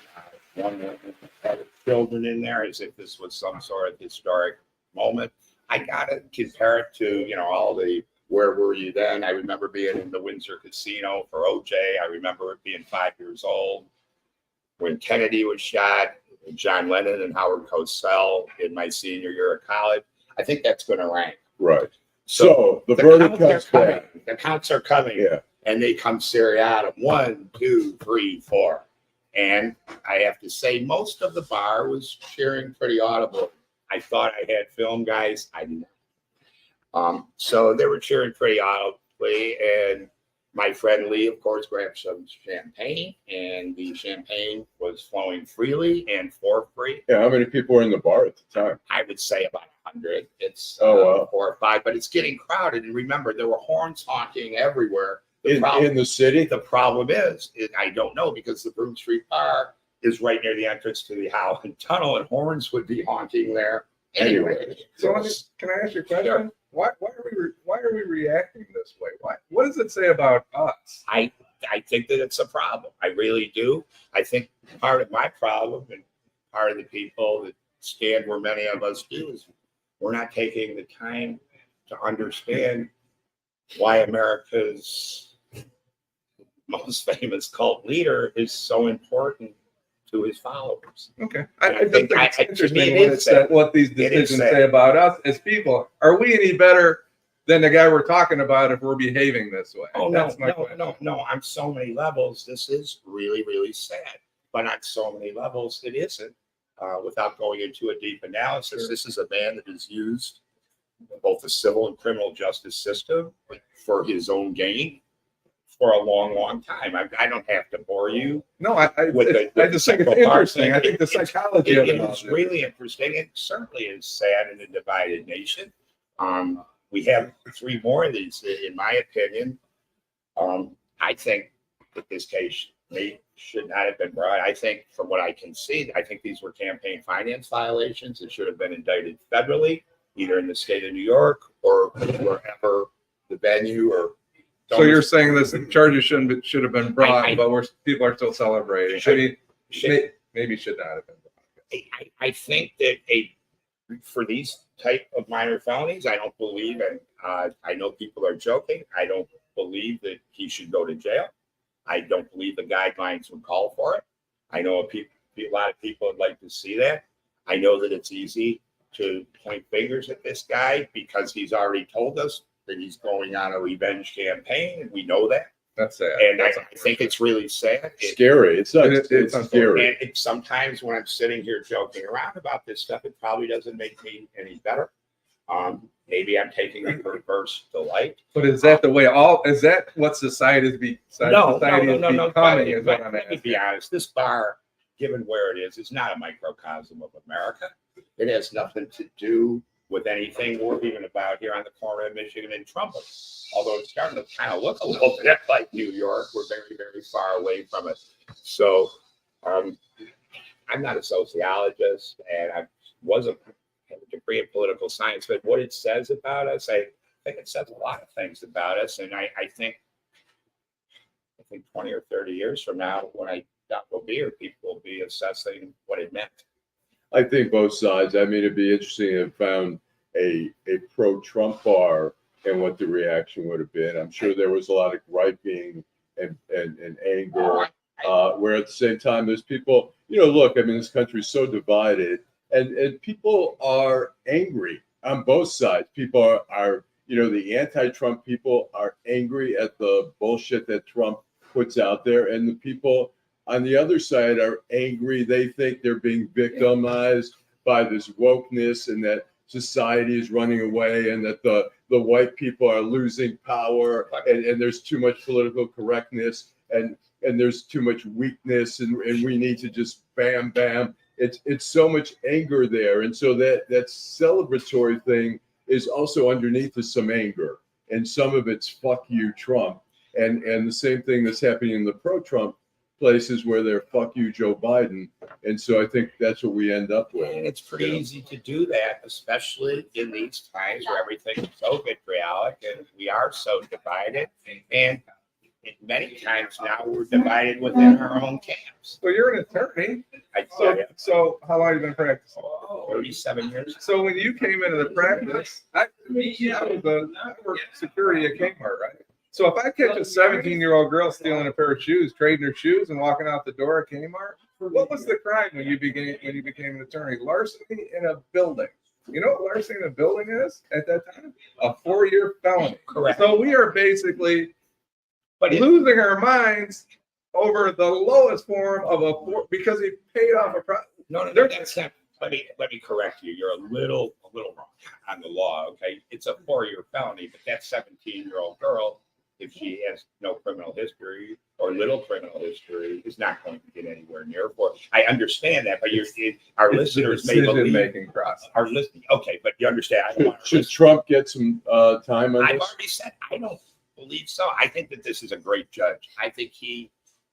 S9: one woman had children in there as if this was some sort of historic moment. I got to compare it to, all the, where were you then? I remember being in the Windsor Casino for OJ. I remember it being 5 years old when Kennedy was shot, John Lennon and Howard Cosell in my senior year of college. I think that's going to rank.
S2: Right. So the verdict comes back.
S9: The counts are coming.
S2: Yeah.
S9: And they come seriatim. 1, 2, 3, 4. And I have to say, most of the bar was cheering pretty audibly. I thought I had film guys. I didn't. So they were cheering pretty audibly. And my friend Lee, of course, grabbed some champagne. And the champagne was flowing freely and for free.
S2: Yeah. How many people were in the bar at the time?
S9: I would say about 100. It's 4
S2: wow.
S9: or 5, but it's getting crowded. And remember, there were horns honking everywhere.
S2: In the city?
S9: The problem is, I don't know, because the Broome Street Bar is right near the entrance to the Howland Tunnel, and horns would be honking there anyway.
S3: So can I ask you a question? Sure. Why are we reacting this way? What does it say about us?
S9: I think that it's a problem. I really do. I think part of my problem, and part of the people that stand where many of us do, is we're not taking the time to understand why America's most famous cult leader is so important to his followers.
S3: Okay. I think it's interesting what these decisions say about us as people. Are we any better than the guy we're talking about if we're behaving this way?
S9: Oh, no. On so many levels, this is really, really sad. But on so many levels, it isn't. Without going into a deep analysis, This is a man that is used both the civil and criminal justice system for his own gain for a long, long time. I don't have to bore you.
S3: No, I just think it's interesting. I think the psychology of it
S9: is really interesting. It certainly is sad in a divided nation. We have 3 more of these, in my opinion. I think that this case should not have been brought. I think, from what I can see, I think these were campaign finance violations that should have been indicted federally, either in the state of New York or wherever the venue or.
S3: So you're saying this charges should have been brought, but people are still celebrating. Maybe should not have been brought.
S9: I think that for these type of minor felonies, I don't believe, and I know people are joking, I don't believe that he should go to jail. I don't believe the guidelines would call for it. I know a lot of people would like to see that. I know that it's easy to point fingers at this guy because he's already told us that he's going on a revenge campaign, and we know that.
S3: That's sad.
S9: And I think it's really sad.
S2: Scary. It's scary.
S9: And sometimes when I'm sitting here joking around about this stuff, it probably doesn't make me any better. Maybe I'm taking a perverse delight.
S3: But is that the way is that what society is becoming?
S9: No. Let me be honest. This bar, given where it is not a microcosm of America. It has nothing to do with anything we're even about here on the corner of Michigan and Trumbull. Although it's starting to kind of look a little bit like New York, we're very, very far away from it. So I'm not a sociologist, and I have a degree in political science, but what it says about us, I think it says a lot of things about us. And I think 20 or 30 years from now, when I will be here, people will be assessing what it meant.
S2: I think both sides. I mean, it'd be interesting to have found a pro-Trump bar and what the reaction would have been. I'm sure there was a lot of griping and anger, where at the same time there's people, look, I mean, this country's so divided, and people are angry on both sides. People are the anti-Trump people are angry at the bullshit that Trump puts out there, and the people on the other side are angry. They think they're being victimized by this wokeness, and that society is running away, and that the white people are losing power, and there's too much political correctness, and there's too much weakness, and we need to just bam. It's so much anger there, and so that celebratory thing is also underneath is some anger. and some of it's fuck you Trump, and the same thing that's happening in the pro-Trump places where they're fuck you Joe Biden, and so I think that's what we end up with.
S9: And it's pretty easy to do that, especially in these times where everything is so vitriolic and we are so divided. And many times now we're divided within our own camps.
S3: So you're an attorney. So how long have you been practicing?
S9: 37 years.
S3: So when you came into the practice, I worked security at Kmart, right? So if I catch a 17-year-old girl stealing a pair of shoes, trading her shoes, and walking out the door at Kmart, what was the crime when you became an attorney? Larceny in a building. You know what larceny in a building is at that time? A 4-year felony.
S9: Correct.
S3: So we are basically losing our minds over the lowest form of because he paid off a problem.
S9: No, that's not. Let me correct you. You're a little wrong on the law. Okay, it's a 4-year felony, but that 17-year-old girl, if she has no criminal history or little criminal history, is not going to get anywhere near 4. I understand that, but our listeners may believe
S3: making process.
S9: Our listening. Okay, but you understand.
S2: Should Trump get some time on
S9: I've
S2: this?
S9: already said I don't believe so. I think that this is a great judge. I think he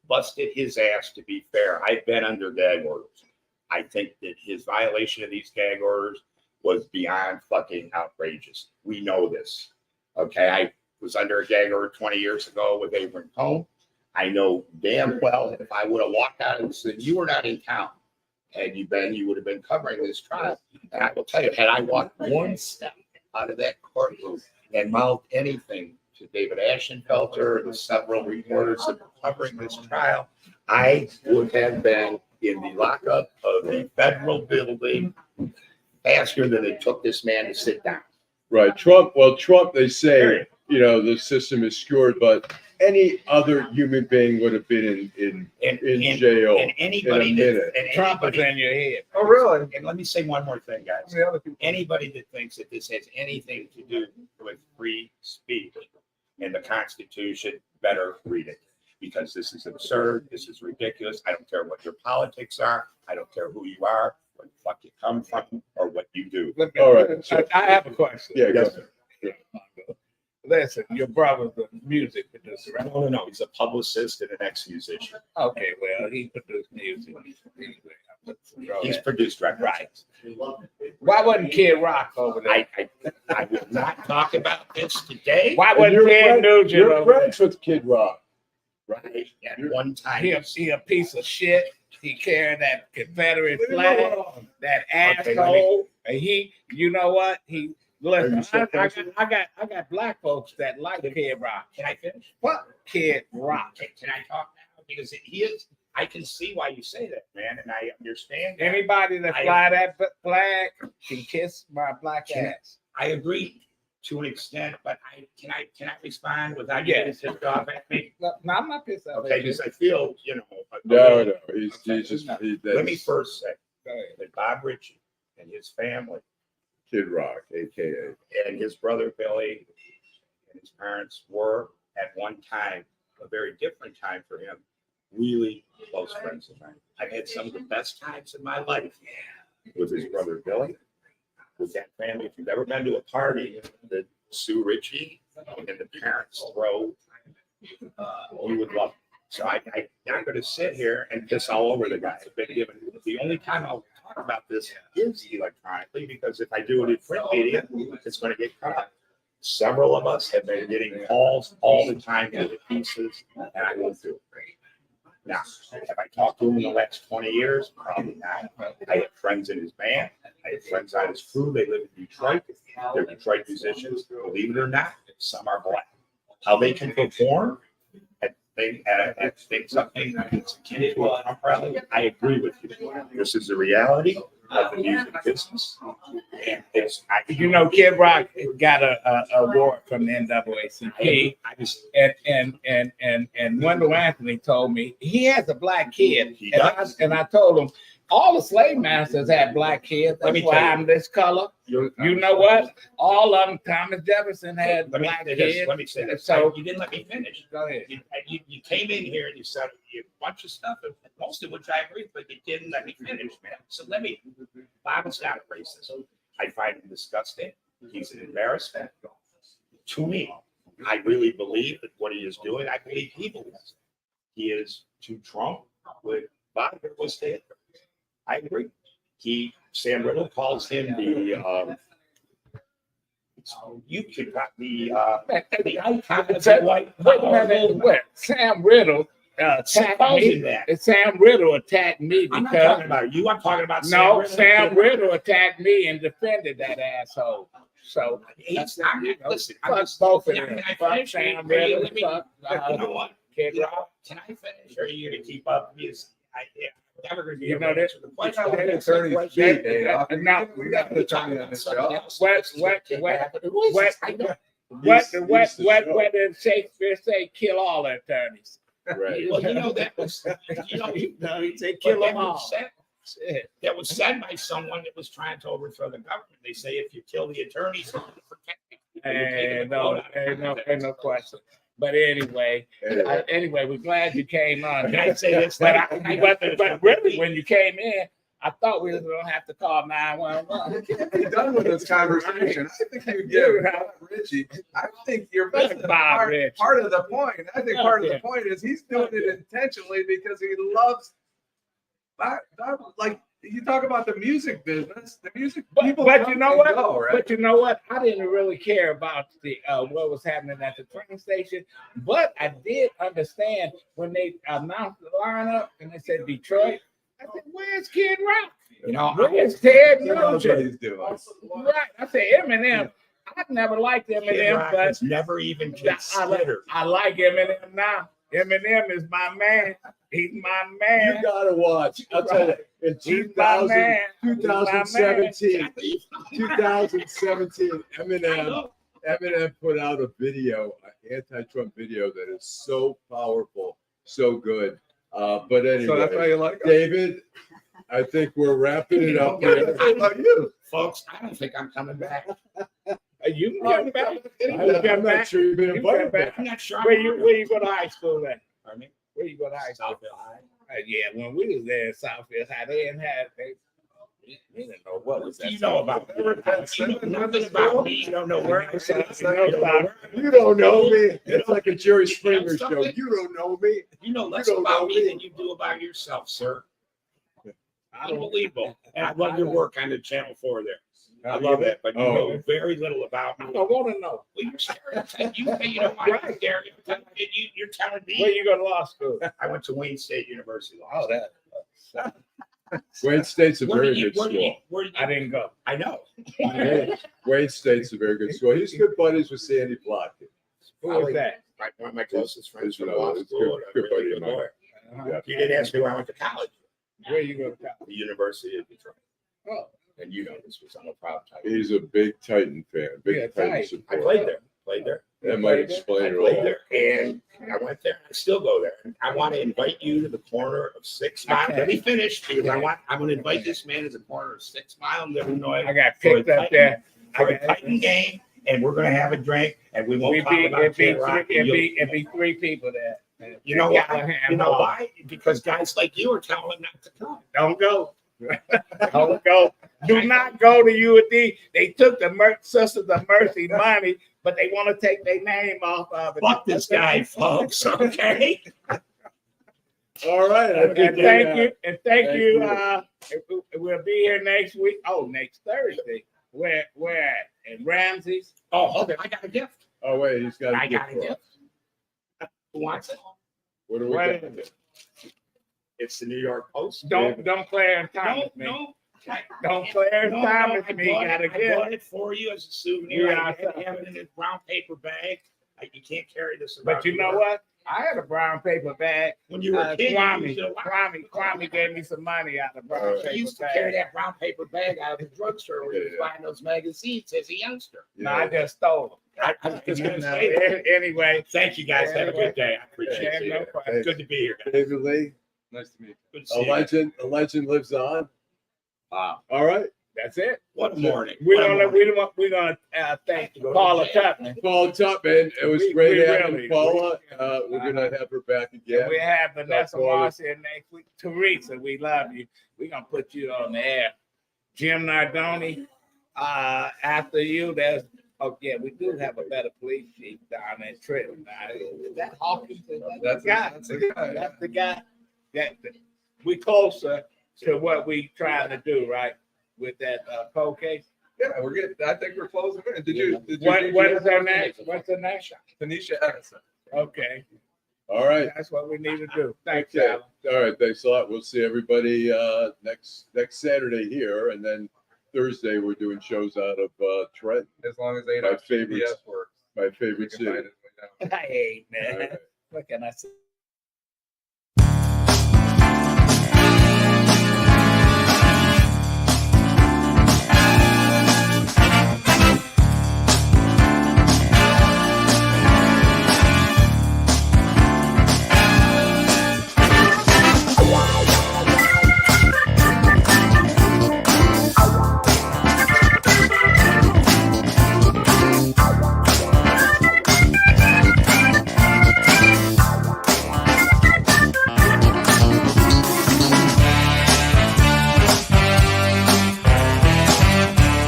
S9: busted his ass to be fair. I've been under gag orders. I think that his violation of these gag orders was beyond fucking outrageous. We know this. Okay, I was under a gag order 20 years ago with Abraham Home. I know damn well if I would have walked out and said, you were not in town, had you been, you would have been covering this trial. And I will tell you, had I walked one step out of that courtroom and mouthed anything to David Ashenfelter and several reporters that were covering this trial, I would have been in the lockup of the federal building faster than it took this man to sit down.
S2: Right. Trump, they say, the system is skewed, but any other human being would have been in jail.
S9: And anybody
S1: Trump is in your head.
S3: Oh, really?
S9: And let me say one more thing, guys. Anybody that thinks that this has anything to do with free speech in the Constitution better read it. Because this is absurd, this is ridiculous. I don't care what your politics are. I don't care who you are, where the fuck you come from, or what you do.
S2: All right.
S1: I have a question.
S2: Yeah,
S9: Yes,
S2: go.
S1: Listen, your brother's a music producer, right?
S9: No. He's a publicist and an ex-musician.
S1: Okay, well, he produced music.
S9: He's produced records.
S1: Why wasn't Kid Rock over there?
S9: I will not talk about this today.
S1: Why wasn't Ted Nugent
S2: You're
S1: over there?
S2: friends with Kid Rock.
S9: Right. At one time.
S1: He a piece of shit. He carried that Confederate
S2: Leave him
S1: flag,
S2: alone.
S1: that
S9: Okay,
S1: asshole. And you know what? Listen,
S2: so
S1: I got black folks that like Kid Rock.
S9: Can I finish?
S1: What Kid Rock?
S9: Can I talk now? Because he is. I can see why you say that, man, and I understand. That.
S1: Anybody that fly that flag can kiss my black ass.
S9: I agree to an extent, but can I respond without getting pissed off at me?
S1: No, I'm not pissed off.
S9: Okay, because I feel
S2: No, he's just.
S9: Let me first say
S1: Go ahead.
S9: that Bob Ritchie and his family
S2: Kid Rock, AKA.
S9: and his brother Billy and his parents were at one time, a very different time for him, really close friends of mine. I've had some of the best times in my life with his brother Billy, with that family. If you've ever been to a party that Sue Ritchie and the parents throw, you would love it. So I'm not going to sit here and piss all over the guy. I've been given the only time I'll talk about this is electronically, because if I do it in print media, it's going to get cut up. Several of us have been getting calls all the time for the pieces, and I won't do it. Now, have I talked to him in the last 20 years? Probably not. I have friends in his band. I have friends on his crew. They live in Detroit. They're Detroit musicians. Believe it or not, some are black. How they can perform at something that's akin to a Trump rally, I agree with you. This is the reality of the music business. And
S1: Kid Rock got a award from the NAACP. And Wendell Anthony told me he has a black kid. And I told him all the slave masters had black kids. That's why I'm this color. You know what? All of them, Thomas Jefferson had black kids.
S9: Let me say this.
S1: So
S9: you didn't let me finish.
S1: Go ahead.
S9: You came in here and you said a bunch of stuff, most of which I agree with, but you didn't let me finish, man. So Bob is not a racist. I find him disgusting. He's an embarrassment. to me. I really believe that what he is doing, I believe he believes. He is to Trump what Bob was to Hitler. I agree. Sam Riddle calls him the you could got the icon of the white.
S1: Wait a minute, what? Sam Riddle attacked me. Sam Riddle attacked me
S9: I'm not
S1: because
S9: talking about you. I'm talking about
S1: Sam Riddle attacked me and defended that asshole. So
S9: He's not. Listen,
S1: fuck both of them.
S9: Can I
S1: Fuck
S9: finish?
S1: Sam
S9: Let
S1: Riddle.
S9: me-
S1: Fuck,
S9: You know what?
S1: Kid Rock.
S9: Can I finish? Or are you going to keep up? Because I'm never going to be
S1: You
S9: able
S1: know
S9: to
S1: that-
S9: answer the question.
S3: You know that attorney's feet, Dave.
S1: No,
S3: We got an attorney on this show.
S1: What did Shakespeare say? Kill all the attorneys.
S2: Right.
S9: Well, you know that was,
S1: He said kill them all.
S9: That was said by someone that was trying to overthrow the government. They say if you kill the attorneys, you're protecting.
S1: Ain't no question. But anyway, we're glad you came on.
S9: Can I say this?
S1: But really, when you came in, I thought we were gonna have to call 911.
S3: We can't be done with this conversation. I think you give Bob Richie. I think you're missing
S1: Bob Rich.
S3: part of the point. I think part of the point is he's doing it intentionally because he loves. Like you talk about the music business, the music people.
S1: But you know what?
S3: Go, right?
S1: But you know what? I didn't really care about the what was happening at the train station. But I did understand when they announced the lineup and they said Detroit. I said, "Where's Kid Rock?
S9: You know,
S1: Where's Ted
S3: He knows what
S1: Nugent?"
S3: he's doing.
S1: Right. I said Eminem. I've never liked
S9: Kid
S1: Eminem,
S9: Rock
S1: but
S9: was never even considered.
S1: I like Eminem now. Eminem is my man. He's my man.
S2: You gotta watch. I'll tell you, in
S1: He's my man.
S2: 2017, Eminem put out a video, an anti-Trump video that is so powerful, so good. But anyway,
S3: So that's why you like him?
S2: David, I think we're wrapping it up here.
S3: How about you?
S9: Folks, I don't think I'm coming back.
S1: You can come back. You can
S2: I'm
S1: come
S2: not
S1: back.
S2: sure you've been
S1: You
S2: invited
S1: come back.
S2: back.
S9: I'm not sure.
S1: Where you go to high school at?
S9: Pardon me?
S1: Where you go to high school?
S9: Southville High.
S1: Yeah, when we was there in Southfield High, they didn't have we didn't know what was that.
S9: You know about me. You know nothing about me. You don't know where I said.
S2: You don't know me. It's like a Jerry Springer show. You don't know me.
S9: You know less
S2: You don't
S9: about
S2: know
S9: me
S2: me.
S9: than you do about yourself, sir. Unbelievable. And I love your work on the Channel 4 there. I love it, but you know very little about me.
S1: I don't want to know.
S9: Well, you're stereotyping. You know why you're stereotyping. You're telling
S1: Where
S9: me.
S1: you go to law school?
S9: I went to Wayne State University.
S1: Oh, that.
S2: Wayne State's a
S9: Where
S2: very
S9: did you-
S2: good
S9: where did you-
S2: school.
S9: where did you-
S1: I didn't go.
S9: I know.
S2: Wayne State's a very good school. He's good buddies with Sandy Block.
S1: Who was that?
S9: One of my closest friends from
S2: No,
S9: law
S2: it's
S9: school.
S2: good
S9: and a
S2: buddy
S9: really
S2: of
S9: good
S2: mine.
S9: lawyer.
S1: Uh-huh.
S9: You didn't ask me where I went to college.
S1: Where you go to college?
S9: The University of Detroit.
S1: Oh,
S9: And you know this was on a proud time.
S2: He's a big Titan fan, big
S1: Yeah,
S2: Titan
S1: Titan.
S9: I
S2: supporter.
S9: played there.
S2: That might
S9: I
S2: explain it
S9: played
S2: all.
S9: there, and I went there. I still go there. I want to invite you to the corner of 6 Mile. Let me finish because I'm going to invite this man to the corner of 6 Mile in Illinois
S1: I got picked up there.
S9: for a Titan game, and we're going to have a drink, and we won't talk about
S1: It'd
S9: Kid Rock. and you'll-
S1: be 3 people there.
S9: You know why?
S1: Callahan
S9: You know
S1: Hall.
S9: why? Because guys like you are telling him not to come.
S1: Don't go. Don't go. Do not go to UD. They took the Sisters of Mercy money, but they want to take their name off of it.
S9: Fuck this guy, folks. Okay.
S2: All right. I
S1: And
S2: think
S1: thank you. And thank
S2: Thank
S1: you. We'll be here next week. Oh, next Thursday. Where at? In Ramsey's.
S9: Oh, okay. I got a gift.
S2: Oh, wait, he's got
S9: I
S2: a
S9: got a
S2: gift.
S9: gift. Who wants it?
S2: What do we
S1: What
S2: got?
S1: is it?
S9: It's the New York Post.
S1: Don't Clarence Thomas me. Don't Clarence Thomas me. Got a
S9: I bought
S1: gift.
S9: it for you as a souvenir.
S1: Yeah,
S9: I had to have it in a brown paper bag. You can't carry this around.
S1: But you know what? I had a brown paper bag.
S9: When you were a kid, you used to
S1: Kwame gave me some money out of the brown
S9: I
S1: paper
S9: used to carry
S1: bag.
S9: that brown paper bag out of the drugstore where you was buying those magazines as a youngster.
S1: No, I just stole them.
S9: I was just going to say that.
S1: Anyway,
S9: Thank you guys. Have a good day. I appreciate
S1: no
S9: it.
S1: problem.
S9: Good to be here.
S2: David Lee,
S3: Nice to meet you.
S9: Good to see you.
S2: a legend lives on.
S9: Wow.
S2: All right.
S1: That's it.
S9: What a morning.
S1: We're
S9: What a morning.
S1: gonna thank Paula Tutman.
S2: Paula Tutman. It was
S1: We
S2: great
S1: really-
S2: having Paula. We're gonna have her back again.
S1: We have Vanessa
S2: Paula.
S1: Moss here next week. Teresa, we love you. We're gonna put you on the air. Jim Nardone, after you, there's Oh, yeah, we do have a better police chief down in Trenton. Now, is that Hawkins?
S3: That's
S1: the guy.
S3: that's the guy.
S1: That's the guy. We closer to what we trying to do, right? With that cold case.
S3: Yeah, we're getting. I think we're closing in. Did you?
S1: What is her name? What's her name?
S3: Tanisha Edison.
S1: Okay.
S2: All right.
S1: That's what we need to do. Thanks,
S2: Okay.
S1: Allan.
S2: All right. Thanks a lot. We'll see everybody next Saturday here, and then Thursday we're doing shows out of Trenton,
S3: As long as they
S2: My
S3: don't
S2: favorite-
S3: GPS works.
S2: my
S3: We
S2: favorite
S3: can
S2: city.
S3: find his way down.
S1: Hey,
S2: All
S1: man.
S2: right.
S1: What can I say?